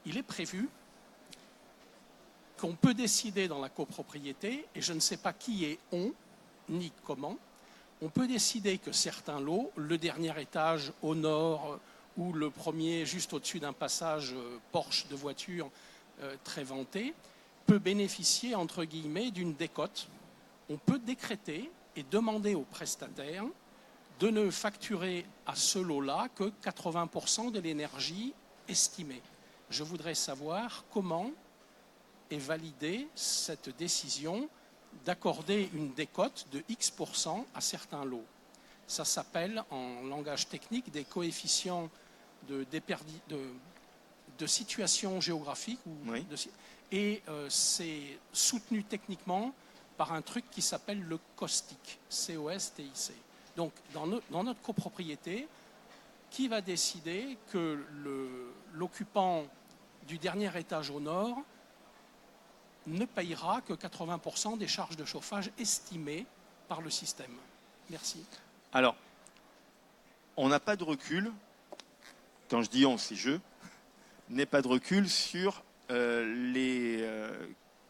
il est prévu qu'on peut décider dans la copropriété, et je ne sais pas qui est on, ni comment, on peut décider que certains lots, le dernier étage au nord, ou le premier juste au-dessus d'un passage Porsche de voiture très vanté, peut bénéficier, entre guillemets, d'une décote. On peut décréter et demander aux prestataires de ne facturer à ce lot-là que 80% de l'énergie estimée. Je voudrais savoir comment est validée cette décision d'accorder une décote de X% à certains lots. Ça s'appelle, en langage technique, des coefficients de situation géographique. Et c'est soutenu techniquement par un truc qui s'appelle le COSTIC, C-O-S-T-I-C. Donc, dans notre copropriété, qui va décider que l'occupant du dernier étage au nord ne payera que 80% des charges de chauffage estimées par le système? Merci. Alors, on n'a pas de recul, quand je dis on, c'est je, n'ai pas de recul sur les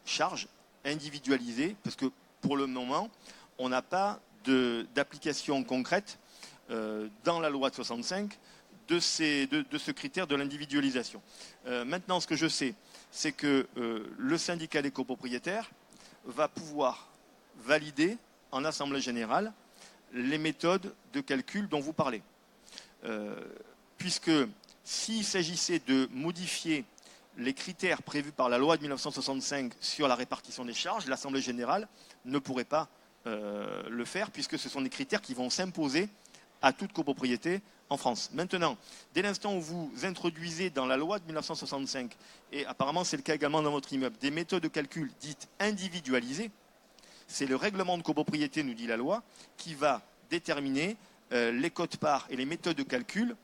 charges individualisées, parce que pour le moment, on n'a pas d'application concrète dans la loi de 65 de ce critère de l'individualisation. Maintenant, ce que je sais, c'est que le syndicat des copropriétaires va pouvoir valider en assemblée générale les méthodes de calcul dont vous parlez. Puisque s'il s'agissait de modifier les critères prévus par la loi de 1965 sur la répartition des charges, l'assemblée générale ne pourrait pas le faire, puisque ce sont des critères qui vont s'imposer à toute copropriété en France. Maintenant, dès l'instant où vous introduisez dans la loi de 1965, et apparemment c'est le cas également dans votre immeuble, des méthodes de calcul dites individualisées, c'est le règlement de copropriété, nous dit la loi, qui va déterminer les quotes-parts et les méthodes de calcul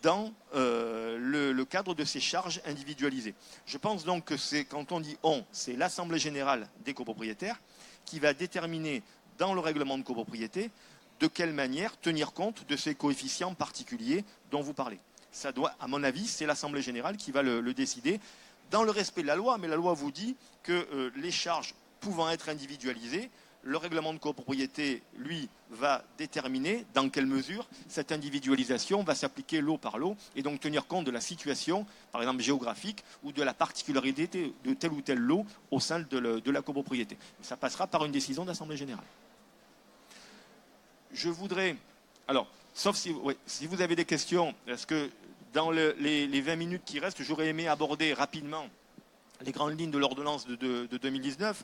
dans le cadre de ces charges individualisées. Je pense donc que c'est, quand on dit on, c'est l'Assemblée générale des copropriétaires qui va déterminer dans le règlement de copropriété de quelle manière tenir compte de ces coefficients particuliers dont vous parlez. Ça doit, à mon avis, c'est l'Assemblée générale qui va le décider dans le respect de la loi, mais la loi vous dit que les charges pouvant être individualisées, le règlement de copropriété, lui, va déterminer dans quelle mesure cette individualisation va s'appliquer lot par lot et donc tenir compte de la situation, par exemple géographique, ou de la particularité de tel ou tel lot au sein de la copropriété. Ça passera par une décision d'Assemblée générale. Je voudrais, alors, sauf si, si vous avez des questions, parce que dans les 20 minutes qui restent, j'aurais aimé aborder rapidement les grandes lignes de l'ordonnance de 2019.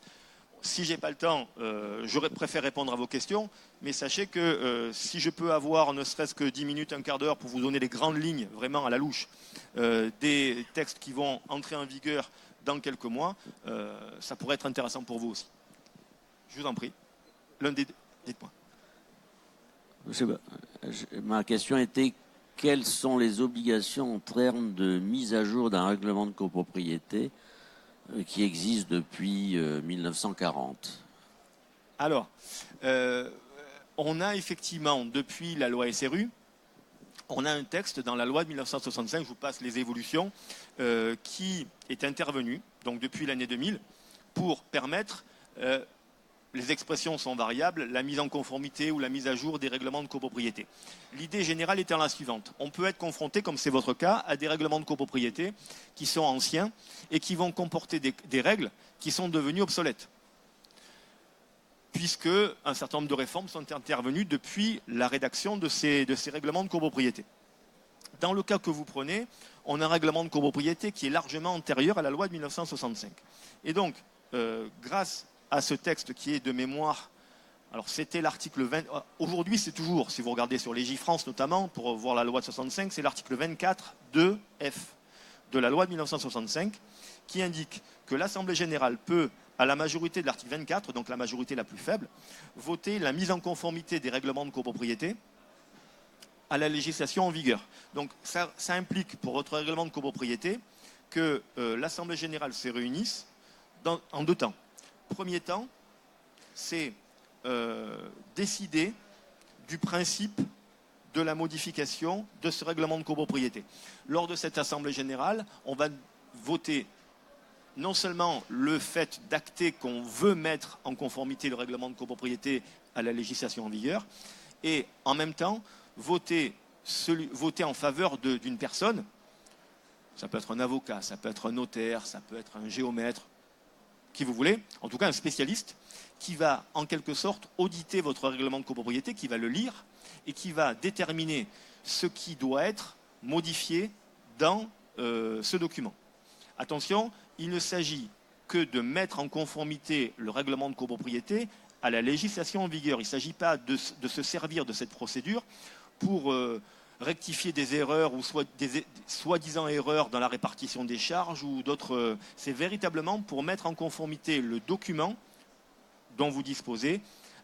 Si je n'ai pas le temps, j'aurais préféré répondre à vos questions, mais sachez que si je peux avoir ne serait-ce que 10 minutes, un quart d'heure pour vous donner les grandes lignes, vraiment à la louche, des textes qui vont entrer en vigueur dans quelques mois, ça pourrait être intéressant pour vous aussi. Je vous en prie. L'un des deux, dites-moi. Ma question était, quelles sont les obligations en termes de mise à jour d'un règlement de copropriété qui existe depuis 1940? Alors, on a effectivement, depuis la loi SRU, on a un texte dans la loi de 1965, je vous passe les évolutions, qui est intervenu, donc depuis l'année 2000, pour permettre, les expressions sont variables, la mise en conformité ou la mise à jour des règlements de copropriété. L'idée générale étant la suivante. On peut être confronté, comme c'est votre cas, à des règlements de copropriété qui sont anciens et qui vont comporter des règles qui sont devenues obsolètes, puisque un certain nombre de réformes sont intervenues depuis la rédaction de ces règlements de copropriété. Dans le cas que vous prenez, on a un règlement de copropriété qui est largement antérieur à la loi de 1965. Et donc, grâce à ce texte qui est de mémoire, alors c'était l'article 20, aujourd'hui c'est toujours, si vous regardez sur Légifrance notamment, pour voir la loi de 65, c'est l'article 24 2F de la loi de 1965, qui indique que l'Assemblée générale peut, à la majorité de l'article 24, donc la majorité la plus faible, voter la mise en conformité des règlements de copropriété à la législation en vigueur. Donc ça implique pour votre règlement de copropriété que l'Assemblée générale se réunisse en deux temps. Premier temps, c'est décider du principe de la modification de ce règlement de copropriété. Lors de cette assemblée générale, on va voter non seulement le fait d'acter qu'on veut mettre en conformité le règlement de copropriété à la législation en vigueur, et en même temps voter en faveur d'une personne. Ça peut être un avocat, ça peut être un notaire, ça peut être un géomètre, qui vous voulez, en tout cas un spécialiste, qui va en quelque sorte auditer votre règlement de copropriété, qui va le lire et qui va déterminer ce qui doit être modifié dans ce document. Attention, il ne s'agit que de mettre en conformité le règlement de copropriété à la législation en vigueur. Il ne s'agit pas de se servir de cette procédure pour rectifier des erreurs ou des soi-disant erreurs dans la répartition des charges ou d'autres. C'est véritablement pour mettre en conformité le document dont vous disposez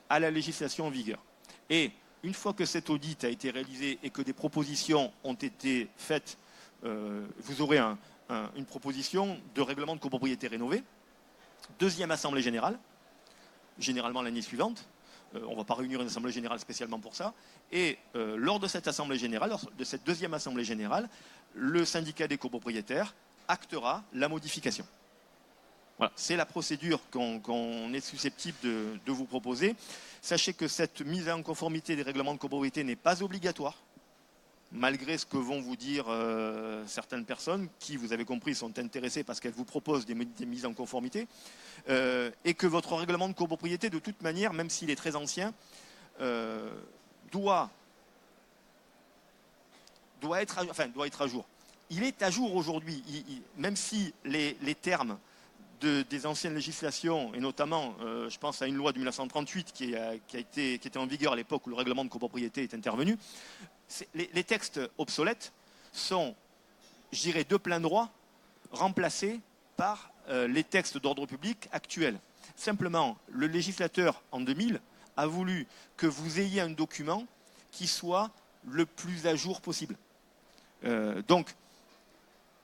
à la législation en vigueur. Et une fois que cet audit a été réalisé et que des propositions ont été faites, vous aurez une proposition de règlement de copropriété rénové. Deuxième assemblée générale, généralement l'année suivante. On ne va pas réunir une assemblée générale spécialement pour ça. Et lors de cette assemblée générale, lors de cette deuxième assemblée générale, le syndicat des copropriétaires actera la modification. Voilà, c'est la procédure qu'on est susceptible de vous proposer. Sachez que cette mise en conformité des règlements de copropriété n'est pas obligatoire, malgré ce que vont vous dire certaines personnes qui, vous avez compris, sont intéressées parce qu'elles vous proposent des mises en conformité, et que votre règlement de copropriété, de toute manière, même s'il est très ancien, doit être à jour. Il est à jour aujourd'hui, même si les termes des anciennes législations, et notamment, je pense à une loi de 1938 qui était en vigueur à l'époque où le règlement de copropriété est intervenu, les textes obsolètes sont, je dirais, de plein droit remplacés par les textes d'ordre public actuels. Simplement, le législateur, en 2000, a voulu que vous ayez un document qui soit le plus à jour possible. Donc,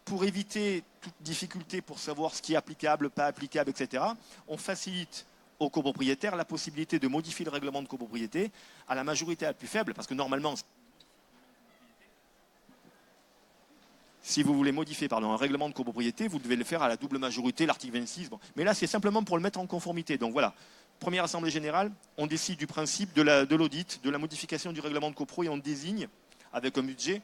pour éviter toute difficulté pour savoir ce qui est applicable, pas applicable, etc., on facilite aux copropriétaires la possibilité de modifier le règlement de copropriété à la majorité la plus faible, parce que normalement, si vous voulez modifier un règlement de copropriété, vous devez le faire à la double majorité, l'article 26. Bon. Mais là, c'est simplement pour le mettre en conformité. Donc voilà, première assemblée générale, on décide du principe de l'audit, de la modification du règlement de copro et on désigne, avec un budget,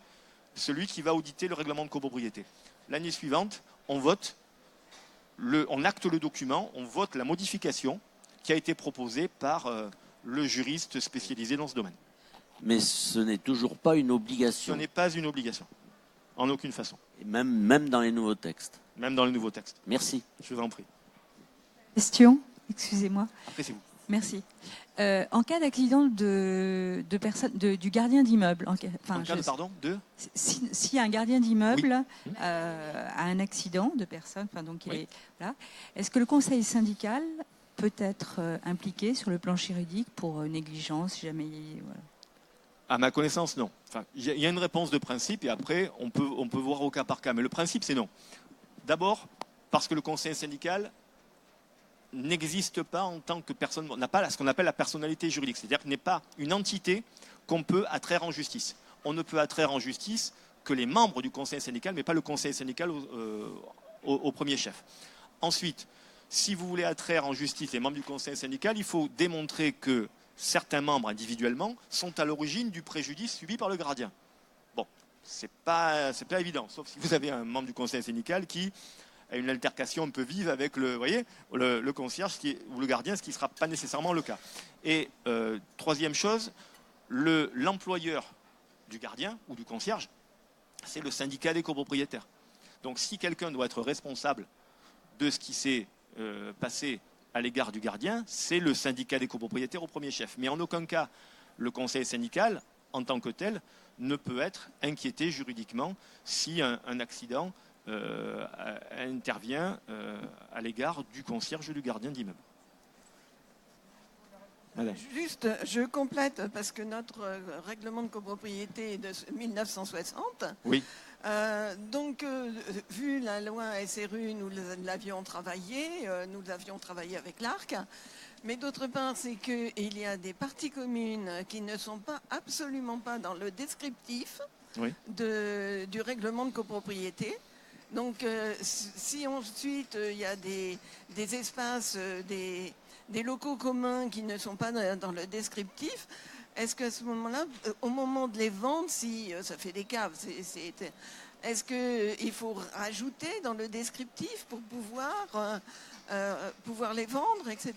celui qui va auditer le règlement de copropriété. L'année suivante, on vote, on acte le document, on vote la modification qui a été proposée par le juriste spécialisé dans ce domaine. Mais ce n'est toujours pas une obligation. Ce n'est pas une obligation, en aucune façon. Et même dans les nouveaux textes. Même dans les nouveaux textes. Merci. Je vous en prie. Question, excusez-moi. Après, c'est vous. Merci. En cas d'accident du gardien d'immeuble, si un gardien d'immeuble a un accident de personne, est-ce que le conseil syndical peut être impliqué sur le plan juridique pour négligence, si jamais voilà. À ma connaissance, non. Il y a une réponse de principe et après, on peut voir au cas par cas. Mais le principe, c'est non. D'abord, parce que le conseil syndical n'existe pas en tant que personne, n'a pas ce qu'on appelle la personnalité juridique. C'est-à-dire qu'il n'est pas une entité qu'on peut attraire en justice. On ne peut attraire en justice que les membres du conseil syndical, mais pas le conseil syndical au premier chef. Ensuite, si vous voulez attraire en justice les membres du conseil syndical, il faut démontrer que certains membres individuellement sont à l'origine du préjudice subi par le gardien. Bon, c'est pas évident, sauf si vous avez un membre du conseil syndical qui a une altercation un peu vive avec le concierge ou le gardien, ce qui ne sera pas nécessairement le cas. Et troisième chose, l'employeur du gardien ou du concierge, c'est le syndicat des copropriétaires. Donc si quelqu'un doit être responsable de ce qui s'est passé à l'égard du gardien, c'est le syndicat des copropriétaires au premier chef. Mais en aucun cas, le conseil syndical, en tant que tel, ne peut être inquiété juridiquement si un accident intervient à l'égard du concierge ou du gardien d'immeuble. Voilà. Juste, je complète parce que notre règlement de copropriété est de 1960. Oui. Donc, vu la loi SRU, nous l'avions travaillé avec l'ARC. Mais d'autre part, c'est qu'il y a des parties communes qui ne sont absolument pas dans le descriptif du règlement de copropriété. Donc, si ensuite il y a des espaces, des locaux communs qui ne sont pas dans le descriptif, est-ce qu'à ce moment-là, au moment de les vendre, si ça fait des caves, est-ce qu'il faut rajouter dans le descriptif pour pouvoir les vendre, etc.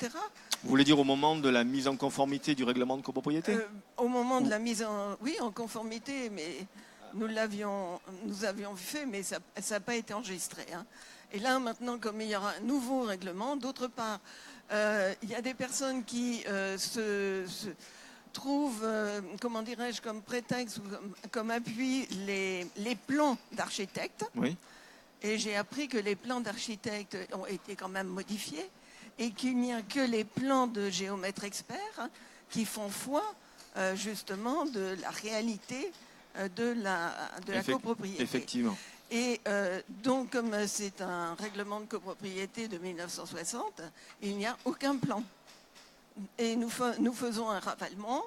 Vous voulez dire au moment de la mise en conformité du règlement de copropriété ? Au moment de la mise en conformité, mais nous avions fait, mais ça n'a pas été enregistré. Hein. Et là, maintenant, comme il y aura un nouveau règlement, d'autre part, il y a des personnes qui se trouvent, comment dirais-je, comme prétexte ou comme appui les plans d'architectes. Oui. Et j'ai appris que les plans d'architectes ont été quand même modifiés et qu'il n'y a que les plans de géomètres experts qui font foi justement de la réalité de la copropriété. Effectivement. Et donc, comme c'est un règlement de copropriété de 1960, il n'y a aucun plan. Et nous faisons un ravalement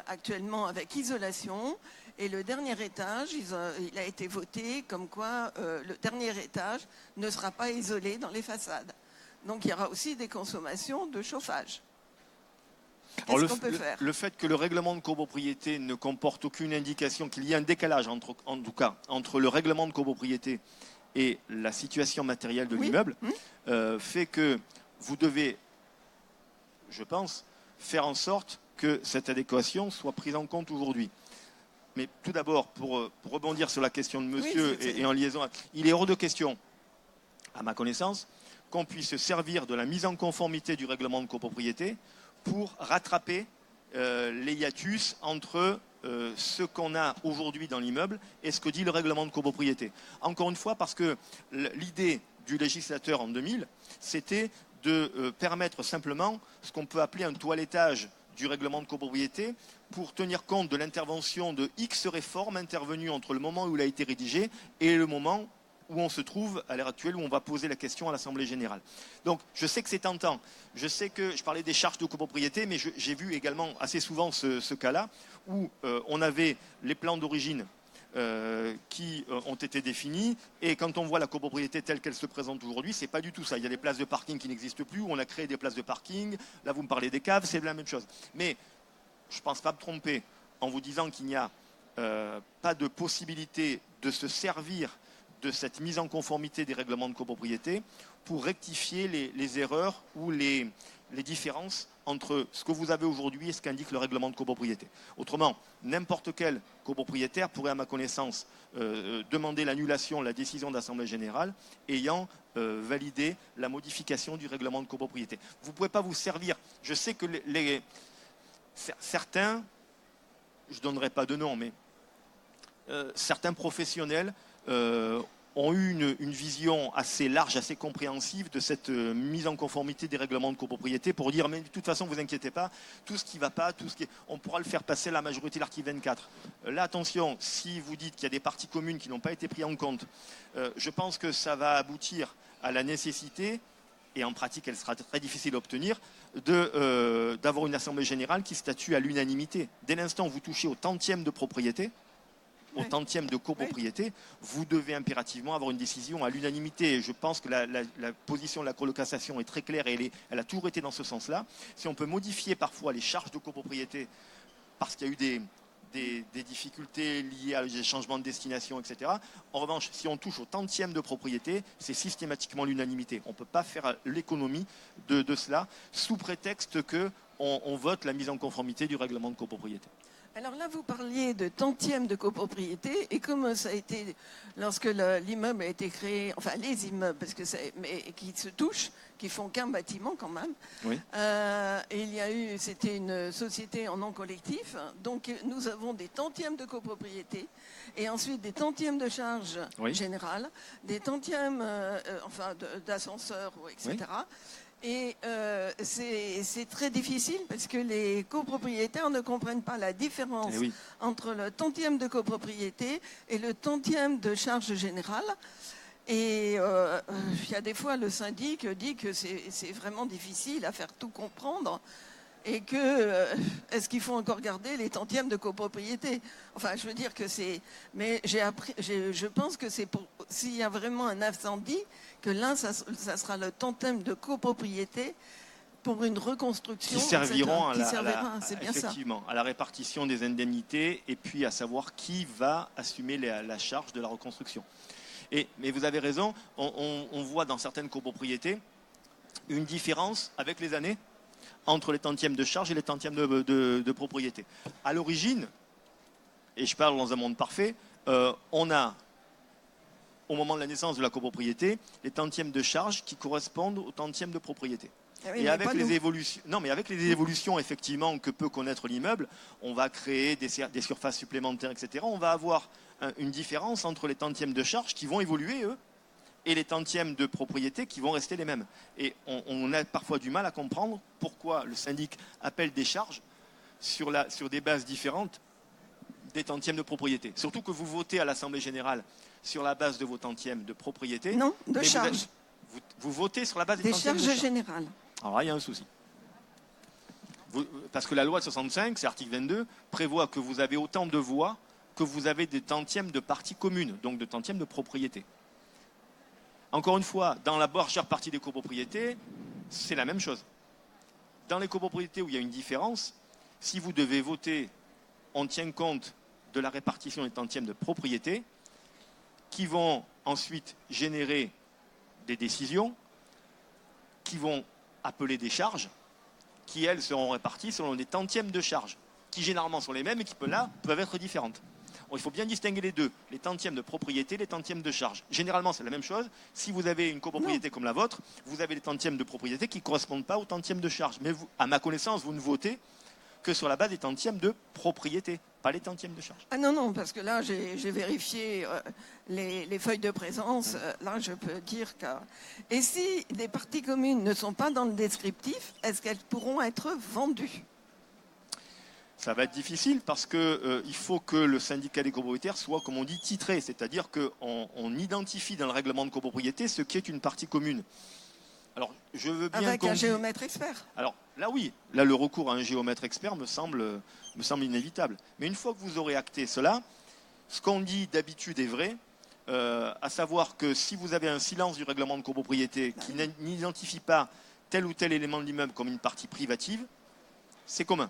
actuellement avec isolation. Et le dernier étage, il a été voté comme quoi le dernier étage ne sera pas isolé dans les façades. Donc, il y aura aussi des consommations de chauffage. Qu'est-ce qu'on peut faire ? Le fait que le règlement de copropriété ne comporte aucune indication qu'il y ait un décalage, en tout cas, entre le règlement de copropriété et la situation matérielle de l'immeuble, fait que vous devez, je pense, faire en sorte que cette adéquation soit prise en compte aujourd'hui. Mais tout d'abord, pour rebondir sur la question de monsieur et en liaison, il est hors de question, à ma connaissance, qu'on puisse servir de la mise en conformité du règlement de copropriété pour rattraper les hiatus entre ce qu'on a aujourd'hui dans l'immeuble et ce que dit le règlement de copropriété. Encore une fois, parce que l'idée du législateur en 2000, c'était de permettre simplement ce qu'on peut appeler un toilettage du règlement de copropriété pour tenir compte de l'intervention de X réformes intervenues entre le moment où il a été rédigé et le moment où on se trouve à l'heure actuelle, où on va poser la question à l'Assemblée générale. Donc, je sais que c'est tentant. Je sais que je parlais des charges de copropriété, mais j'ai vu également assez souvent ce cas-là, où on avait les plans d'origine qui ont été définis, et quand on voit la copropriété telle qu'elle se présente aujourd'hui, c'est pas du tout ça. Il y a des places de parking qui n'existent plus, où on a créé des places de parking. Là, vous me parlez des caves, c'est la même chose. Mais je ne pense pas me tromper en vous disant qu'il n'y a pas de possibilité de se servir de cette mise en conformité des règlements de copropriété pour rectifier les erreurs ou les différences entre ce que vous avez aujourd'hui et ce qu'indique le règlement de copropriété. Autrement, n'importe quel copropriétaire pourrait, à ma connaissance, demander l'annulation de la décision d'Assemblée générale ayant validé la modification du règlement de copropriété. Vous ne pouvez pas vous servir. Je sais que certains, je ne donnerai pas de nom, mais certains professionnels ont eu une vision assez large, assez compréhensive de cette mise en conformité des règlements de copropriété pour dire, mais de toute façon, vous inquiétez pas, tout ce qui ne va pas, on pourra le faire passer à la majorité de l'article 24. Là, attention, si vous dites qu'il y a des parties communes qui n'ont pas été prises en compte, je pense que ça va aboutir à la nécessité, et en pratique, elle sera très difficile à obtenir, d'avoir une assemblée générale qui statue à l'unanimité. Dès l'instant où vous touchez au tantième de propriété, au tantième de copropriété, vous devez impérativement avoir une décision à l'unanimité. Et je pense que la position de la Cour de cassation est très claire et elle a toujours été dans ce sens-là. Si on peut modifier parfois les charges de copropriété parce qu'il y a eu des difficultés liées à des changements de destination, etc. En revanche, si on touche au tantième de propriété, c'est systématiquement l'unanimité. On ne peut pas faire l'économie de cela sous prétexte qu'on vote la mise en conformité du règlement de copropriété. Alors là, vous parliez de tantième de copropriété, et comme ça a été, lorsque l'immeuble a été créé, enfin les immeubles, parce que mais qui se touchent, qui font qu'un bâtiment quand même, oui. Et il y a eu, c'était une société en non collectif, donc nous avons des tantièmes de copropriété, et ensuite des tantièmes de charges générales, des tantièmes d'ascenseurs, etc. Oui. Et c'est très difficile parce que les copropriétaires ne comprennent pas la différence entre le tantième de copropriété et le tantième de charge générale. Et il y a des fois, le syndic dit que c'est vraiment difficile à faire tout comprendre et que est-ce qu'il faut encore garder les tantièmes de copropriété? Enfin, je veux dire que c'est... Mais je pense que c'est pour... S'il y a vraiment un incendie, que là, ça sera le tantième de copropriété pour une reconstruction. Qui serviront effectivement, à la répartition des indemnités et puis à savoir qui va assumer la charge de la reconstruction. Mais vous avez raison, on voit dans certaines copropriétés une différence avec les années entre les tantièmes de charge et les tantièmes de propriété. À l'origine, et je parle dans un monde parfait, on a, au moment de la naissance de la copropriété, les tantièmes de charge qui correspondent aux tantièmes de propriété. Oui, et avec les évolutions, avec les évolutions effectivement que peut connaître l'immeuble, on va créer des surfaces supplémentaires, etc. On va avoir une différence entre les tantièmes de charge qui vont évoluer, eux, et les tantièmes de propriété qui vont rester les mêmes. Et on a parfois du mal à comprendre pourquoi le syndic appelle des charges sur des bases différentes des tantièmes de propriété. Surtout que vous votez à l'Assemblée générale sur la base de vos tantièmes de propriété. Non, de charges. Vous votez sur la base des tantièmes de charges générales. Alors là, il y a un souci. Parce que la loi de 65, c'est l'article 22, prévoit que vous avez autant de voix que vous avez des tantièmes de parties communes, donc de tantièmes de propriété. Encore une fois, dans la majeure partie des copropriétés, c'est la même chose. Dans les copropriétés où il y a une différence, si vous devez voter, on tient compte de la répartition des tantièmes de propriété qui vont ensuite générer des décisions qui vont appeler des charges qui, elles, seront réparties selon des tantièmes de charges qui, généralement, sont les mêmes et qui, peuvent être différentes. Il faut bien distinguer les deux, les tantièmes de propriété, les tantièmes de charge. Généralement, c'est la même chose. Si vous avez une copropriété comme la vôtre, vous avez les tantièmes de propriété qui ne correspondent pas aux tantièmes de charge. Mais vous, à ma connaissance, vous ne votez que sur la base des tantièmes de propriété, pas les tantièmes de charge. Ah non, parce que là, j'ai vérifié les feuilles de présence. Là, je peux dire que... Et si les parties communes ne sont pas dans le descriptif, est-ce qu'elles pourront être vendues? Ça va être difficile parce que il faut que le syndicat des copropriétaires soit, comme on dit, titré, c'est-à-dire qu'on identifie dans le règlement de copropriété ce qui est une partie commune. Alors, je veux bien avec un géomètre expert. Alors là, oui, là le recours à un géomètre expert me semble inévitable. Mais une fois que vous aurez acté cela, ce qu'on dit d'habitude est vrai, à savoir que si vous avez un silence du règlement de copropriété qui n'identifie pas tel ou tel élément de l'immeuble comme une partie privative, c'est commun.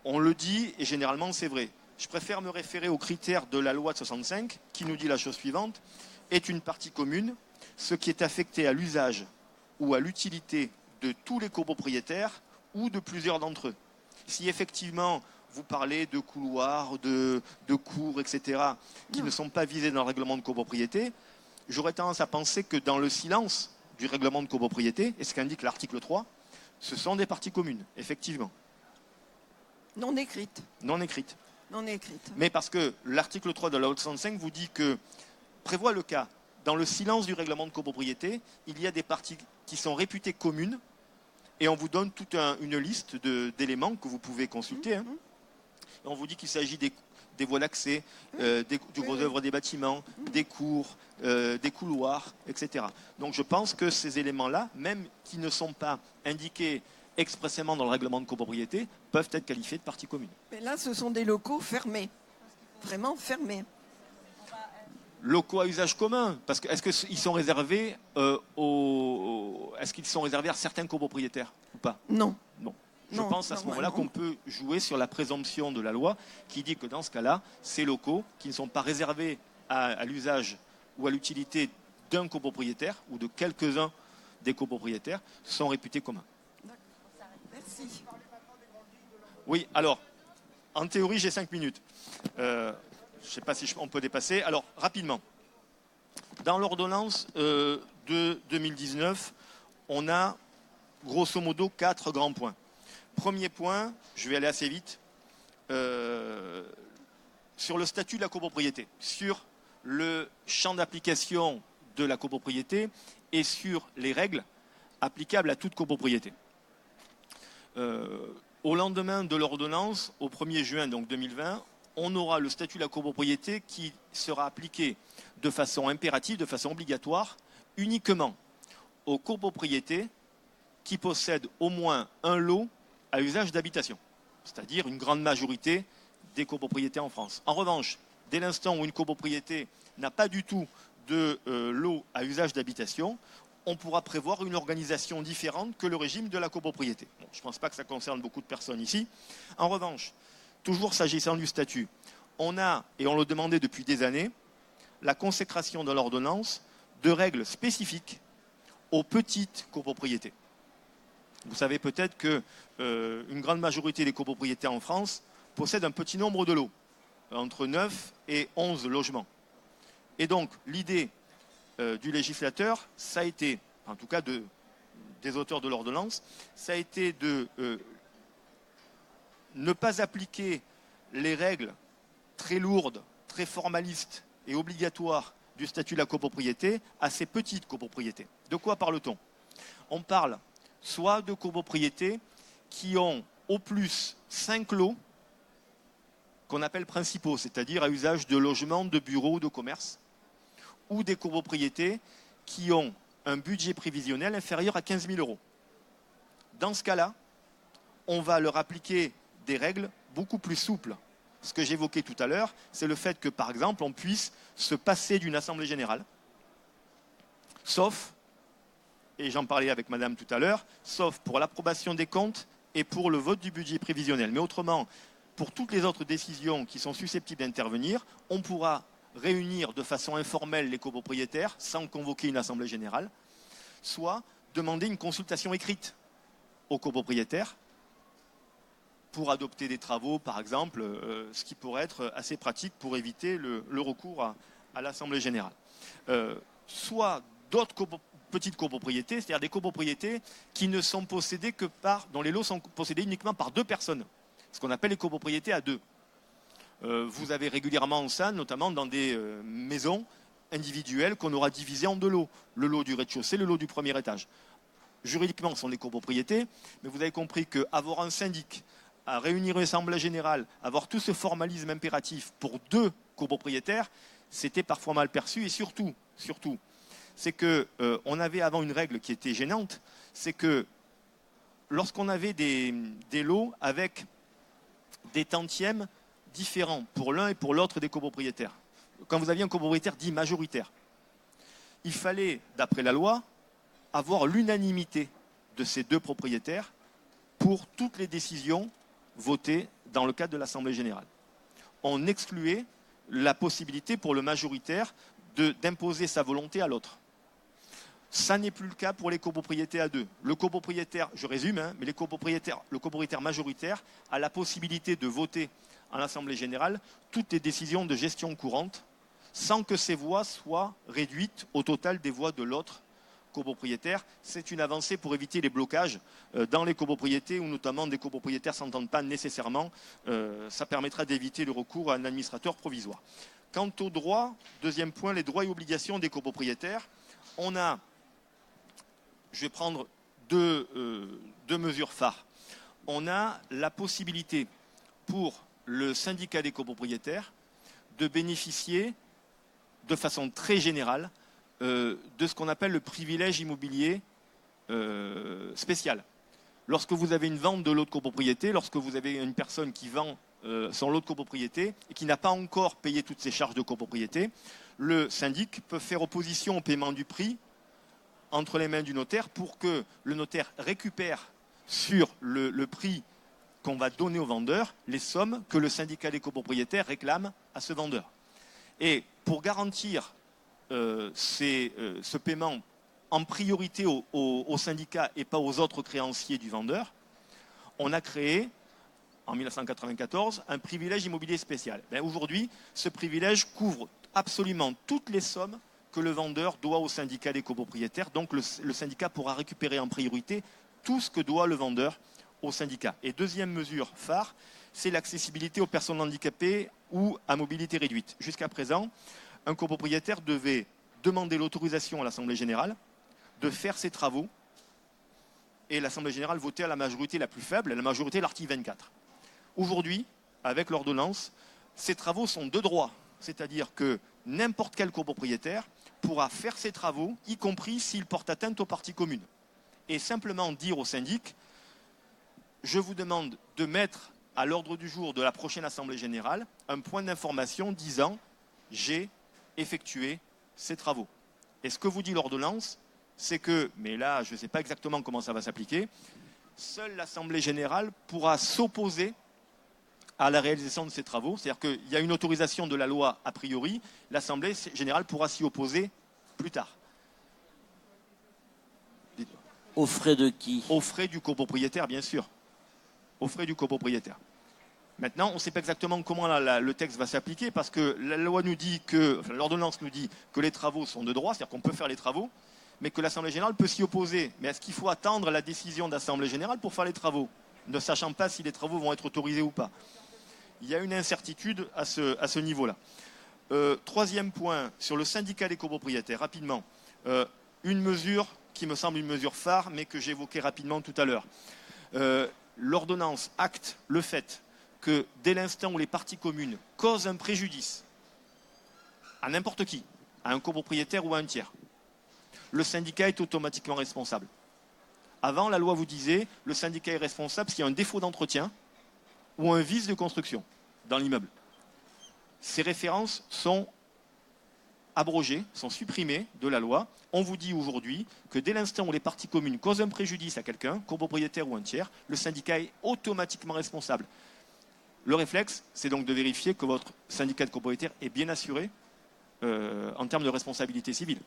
On le dit et généralement c'est vrai. Je préfère me référer aux critères de la loi de 65 qui nous dit la chose suivante: est une partie commune ce qui est affecté à l'usage ou à l'utilité de tous les copropriétaires ou de plusieurs d'entre eux. Si effectivement vous parlez de couloirs, de cours, etc., qui ne sont pas visés dans le règlement de copropriété, j'aurais tendance à penser que dans le silence du règlement de copropriété, et ce qu'indique l'article 3, ce sont des parties communes, effectivement. Non écrite. Non écrites. Non écrite. Mais parce que l'article 3 de la loi 65 vous dit que, prévoit le cas, dans le silence du règlement de copropriété, il y a des parties qui sont réputées communes, et on vous donne toute une liste d'éléments que vous pouvez consulter. Hein. Et on vous dit qu'il s'agit des voies d'accès, du gros œuvre des bâtiments, des cours, des couloirs, etc. Donc je pense que ces éléments-là, même qui ne sont pas indiqués expressément dans le règlement de copropriété, peuvent être qualifiés de parties communes. Mais là, ce sont des locaux fermés, vraiment fermés. Locaux à usage commun, parce que est-ce qu'ils sont réservés est-ce qu'ils sont réservés à certains copropriétaires ou pas? Non. Non. Je pense à ce moment-là qu'on peut jouer sur la présomption de la loi qui dit que dans ce cas-là, ces locaux qui ne sont pas réservés à l'usage ou à l'utilité d'un copropriétaire ou de quelques-uns des copropriétaires sont réputés communs. Merci. Oui, alors, en théorie, j'ai 5 minutes. Je ne sais pas si on peut dépasser. Alors, rapidement. Dans l'ordonnance de 2019, on a grosso modo 4 grands points. Premier point, je vais aller assez vite, sur le statut de la copropriété, sur le champ d'application de la copropriété et sur les règles applicables à toute copropriété. Au lendemain de l'ordonnance, au 1er juin donc 2020, on aura le statut de la copropriété qui sera appliqué de façon impérative, de façon obligatoire, uniquement aux copropriétés qui possèdent au moins un lot à usage d'habitation, c'est-à-dire une grande majorité des copropriétés en France. En revanche, dès l'instant où une copropriété n'a pas du tout de lot à usage d'habitation, on pourra prévoir une organisation différente que le régime de la copropriété. Bon, je ne pense pas que ça concerne beaucoup de personnes ici. En revanche, toujours s'agissant du statut, on a, et on le demandait depuis des années, la consécration de l'ordonnance de règles spécifiques aux petites copropriétés. Vous savez peut-être qu'une grande majorité des copropriétés en France possèdent un petit nombre de lots, entre 9 et 11 logements. Et donc, l'idée du législateur, ça a été, en tout cas des auteurs de l'ordonnance, ça a été de ne pas appliquer les règles très lourdes, très formalistes et obligatoires du statut de la copropriété à ces petites copropriétés. De quoi parle-t-on? On parle soit de copropriétés qui ont au plus 5 lots qu'on appelle principaux, c'est-à-dire à usage de logements, de bureaux, de commerce, ou des copropriétés qui ont un budget prévisionnel inférieur à 15 000 euros. Dans ce cas-là, on va leur appliquer des règles beaucoup plus souples. Ce que j'évoquais tout à l'heure, c'est le fait que, par exemple, on puisse se passer d'une assemblée générale, sauf, et j'en parlais avec madame tout à l'heure, sauf pour l'approbation des comptes et pour le vote du budget prévisionnel. Mais autrement, pour toutes les autres décisions qui sont susceptibles d'intervenir, on pourra réunir de façon informelle les copropriétaires sans convoquer une assemblée générale, soit demander une consultation écrite aux copropriétaires pour adopter des travaux, par exemple, ce qui pourrait être assez pratique pour éviter le recours à l'assemblée générale. Soit d'autres petites copropriétés, c'est-à-dire des copropriétés qui ne sont possédées que dont les lots sont possédés uniquement par 2 personnes, ce qu'on appelle les copropriétés à 2. Vous avez régulièrement ça, notamment dans des maisons individuelles qu'on aura divisées en 2 lots. Le lot du rez-de-chaussée, le lot du premier étage. Juridiquement, ce sont des copropriétés, mais vous avez compris qu'avoir un syndic à réunir une assemblée générale, avoir tout ce formalisme impératif pour 2 copropriétaires, c'était parfois mal perçu. Et surtout, c'est qu'on avait avant une règle qui était gênante, c'est que lorsqu'on avait des lots avec des tantièmes différents pour l'un et pour l'autre des copropriétaires, quand vous aviez un copropriétaire dit majoritaire, il fallait, d'après la loi, avoir l'unanimité de ces 2 propriétaires pour toutes les décisions votées dans le cadre de l'Assemblée générale. On excluait la possibilité pour le majoritaire d'imposer sa volonté à l'autre. Ça n'est plus le cas pour les copropriétés à 2. Le copropriétaire, je résume, mais le copropriétaire majoritaire a la possibilité de voter en Assemblée générale toutes les décisions de gestion courante sans que ses voix soient réduites au total des voix de l'autre copropriétaire. C'est une avancée pour éviter les blocages dans les copropriétés où notamment des copropriétaires ne s'entendent pas nécessairement. Ça permettra d'éviter le recours à un administrateur provisoire. Quant aux droits, deuxième point, les droits et obligations des copropriétaires, on a, je vais prendre deux mesures phares. On a la possibilité pour le syndicat des copropriétaires de bénéficier de façon très générale de ce qu'on appelle le privilège immobilier spécial. Lorsque vous avez une vente de lot de copropriété, lorsque vous avez une personne qui vend son lot de copropriété et qui n'a pas encore payé toutes ses charges de copropriété, le syndic peut faire opposition au paiement du prix entre les mains du notaire pour que le notaire récupère sur le prix qu'on va donner au vendeur les sommes que le syndicat des copropriétaires réclame à ce vendeur. Et pour garantir ce paiement en priorité au syndicat et pas aux autres créanciers du vendeur, on a créé, en 1994, un privilège immobilier spécial. Aujourd'hui, ce privilège couvre absolument toutes les sommes que le vendeur doit au syndicat des copropriétaires. Donc le syndicat pourra récupérer en priorité tout ce que doit le vendeur au syndicat. Et deuxième mesure phare, c'est l'accessibilité aux personnes handicapées ou à mobilité réduite. Jusqu'à présent, un copropriétaire devait demander l'autorisation à l'Assemblée générale de faire ses travaux et l'Assemblée générale votait à la majorité la plus faible, la majorité de l'article 24. Aujourd'hui, avec l'ordonnance, ces travaux sont de droit, c'est-à-dire que n'importe quel copropriétaire pourra faire ses travaux, y compris s'il porte atteinte aux parties communes. Et simplement dire au syndic, je vous demande de mettre à l'ordre du jour de la prochaine Assemblée générale un point d'information disant « j'ai effectué ces travaux ». Et ce que vous dit l'ordonnance, c'est que, mais là je ne sais pas exactement comment ça va s'appliquer, seule l'Assemblée générale pourra s'opposer à la réalisation de ces travaux. C'est-à-dire qu'il y a une autorisation de la loi a priori, l'Assemblée générale pourra s'y opposer plus tard. Aux frais de qui? Aux frais du copropriétaire, bien sûr. Aux frais du copropriétaire. Maintenant, on ne sait pas exactement comment le texte va s'appliquer parce que la loi nous dit que, enfin, l'ordonnance nous dit que les travaux sont de droit, c'est-à-dire qu'on peut faire les travaux, mais que l'Assemblée générale peut s'y opposer. Mais est-ce qu'il faut attendre la décision d'Assemblée générale pour faire les travaux, ne sachant pas si les travaux vont être autorisés ou pas? Il y a une incertitude à ce niveau-là. Troisième point, sur le syndicat des copropriétaires, rapidement. Une mesure qui me semble une mesure phare, mais que j'évoquais rapidement tout à l'heure. L'ordonnance acte le fait que dès l'instant où les parties communes causent un préjudice à n'importe qui, à un copropriétaire ou à un tiers, le syndicat est automatiquement responsable. Avant, la loi vous disait le syndicat est responsable s'il y a un défaut d'entretien ou un vice de construction dans l'immeuble. Ces références sont abrogées, sont supprimées de la loi. On vous dit aujourd'hui que dès l'instant où les parties communes causent un préjudice à quelqu'un, copropriétaire ou un tiers, le syndicat est automatiquement responsable. Le réflexe, c'est donc de vérifier que votre syndicat de copropriétaires est bien assuré en termes de responsabilité civile.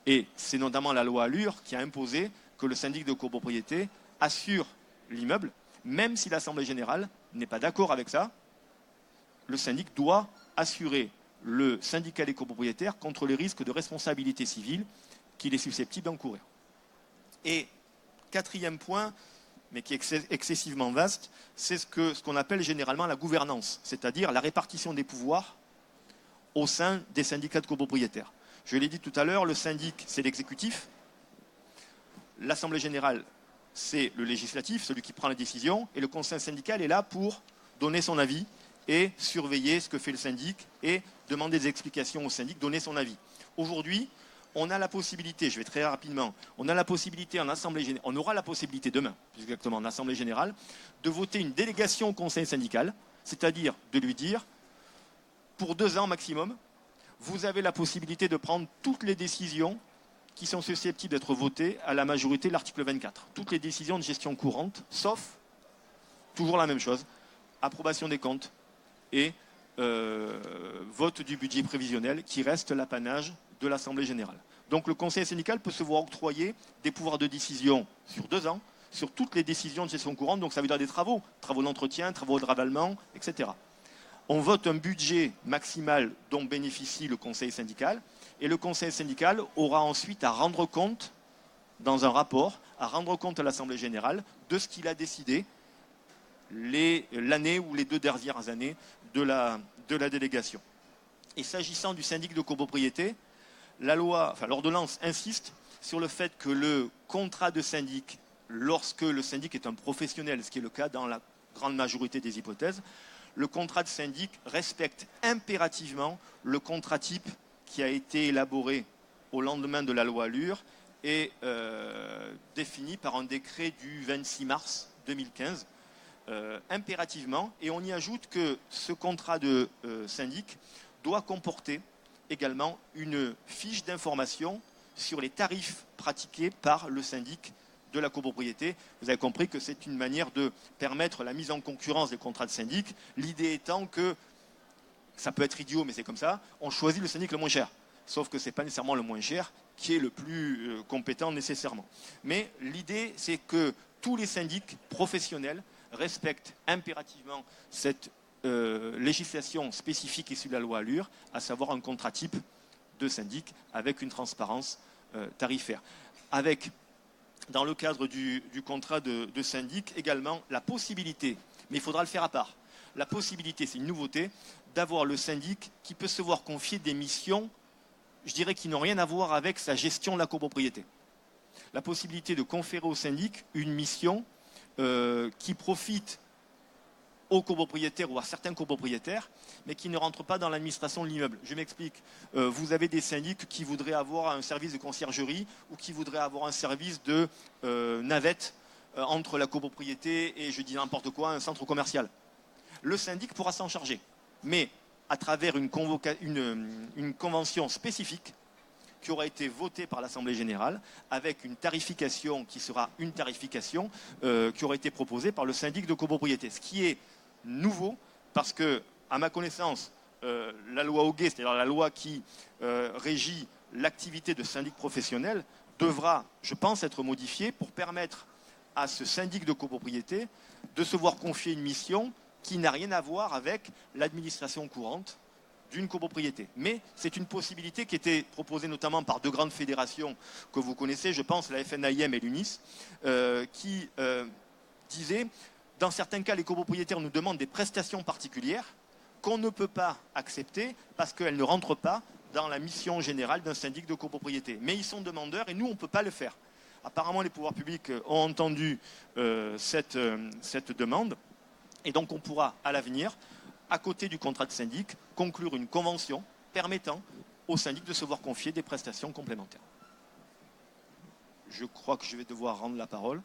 Et c'est notamment la loi Allure qui a imposé que le syndic de copropriété assure l'immeuble, même si l'Assemblée générale n'est pas d'accord avec ça. Le syndic doit assurer le syndicat des copropriétaires contre les risques de responsabilité civile qu'il est susceptible d'encourir. Et quatrième point, mais qui est excessivement vaste, c'est ce qu'on appelle généralement la gouvernance, c'est-à-dire la répartition des pouvoirs au sein des syndicats de copropriétaires. Je l'ai dit tout à l'heure, le syndic, c'est l'exécutif. L'Assemblée générale, c'est le législatif, celui qui prend la décision, et le conseil syndical est là pour donner son avis et surveiller ce que fait le syndic et demander des explications au syndic, donner son avis. Aujourd'hui, on a la possibilité, je vais très rapidement, on a la possibilité en assemblée générale, on aura la possibilité demain, plus exactement en assemblée générale, de voter une délégation au conseil syndical, c'est-à-dire de lui dire, pour 2 ans maximum, vous avez la possibilité de prendre toutes les décisions qui sont susceptibles d'être votées à la majorité de l'article 24. Toutes les décisions de gestion courante, sauf, toujours la même chose, approbation des comptes et vote du budget prévisionnel qui reste l'apanage de l'Assemblée générale. Donc le conseil syndical peut se voir octroyer des pouvoirs de décision sur 2 ans, sur toutes les décisions de gestion courante, donc ça veut dire des travaux d'entretien, travaux de ravalement, etc. On vote un budget maximal dont bénéficie le conseil syndical, et le conseil syndical aura ensuite à rendre compte, dans un rapport, à rendre compte à l'Assemblée générale de ce qu'il a décidé l'année ou les 2 dernières années de la délégation. Et s'agissant du syndic de copropriété, l'ordonnance insiste sur le fait que le contrat de syndic, lorsque le syndic est un professionnel, ce qui est le cas dans la grande majorité des hypothèses, le contrat de syndic respecte impérativement le contrat type qui a été élaboré au lendemain de la loi Allure et défini par un décret du 26 mars 2015, impérativement. Et on y ajoute que ce contrat de syndic doit comporter également une fiche d'information sur les tarifs pratiqués par le syndic de la copropriété. Vous avez compris que c'est une manière de permettre la mise en concurrence des contrats de syndic. L'idée étant que, ça peut être idiot, mais c'est comme ça, on choisit le syndic le moins cher. Sauf que ce n'est pas nécessairement le moins cher qui est le plus compétent nécessairement. Mais l'idée, c'est que tous les syndics professionnels respectent impérativement cette législation spécifique issue de la loi Allure, à savoir un contrat type de syndic avec une transparence tarifaire. Avec, dans le cadre du contrat de syndic, également la possibilité, mais il faudra le faire à part, la possibilité, c'est une nouveauté, d'avoir le syndic qui peut se voir confier des missions, je dirais, qui n'ont rien à voir avec sa gestion de la copropriété. La possibilité de conférer au syndic une mission qui profite aux copropriétaires ou à certains copropriétaires, mais qui ne rentrent pas dans l'administration de l'immeuble. Je m'explique. Vous avez des syndics qui voudraient avoir un service de conciergerie ou qui voudraient avoir un service de navette entre la copropriété et, je dis n'importe quoi, un centre commercial. Le syndic pourra s'en charger, mais à travers une convention spécifique qui aura été votée par l'Assemblée générale avec une tarification qui sera une tarification qui aura été proposée par le syndic de copropriété. Ce qui est nouveau parce que, à ma connaissance, la loi Hoguet, c'est-à-dire la loi qui régit l'activité de syndic professionnel, devra, je pense, être modifiée pour permettre à ce syndic de copropriété de se voir confier une mission qui n'a rien à voir avec l'administration courante d'une copropriété. Mais c'est une possibilité qui était proposée notamment par 2 grandes fédérations que vous connaissez, je pense la FNAIM et l'UNIS, qui disaient, dans certains cas, les copropriétaires nous demandent des prestations particulières qu'on ne peut pas accepter parce qu'elles ne rentrent pas dans la mission générale d'un syndic de copropriété. Mais ils sont demandeurs et nous, on ne peut pas le faire. Apparemment, les pouvoirs publics ont entendu cette demande et donc on pourra, à l'avenir, à côté du contrat de syndic, conclure une convention permettant au syndic de se voir confier des prestations complémentaires. Je crois que je vais devoir rendre la parole.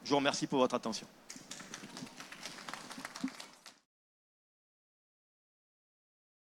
Je vous remercie pour votre attention.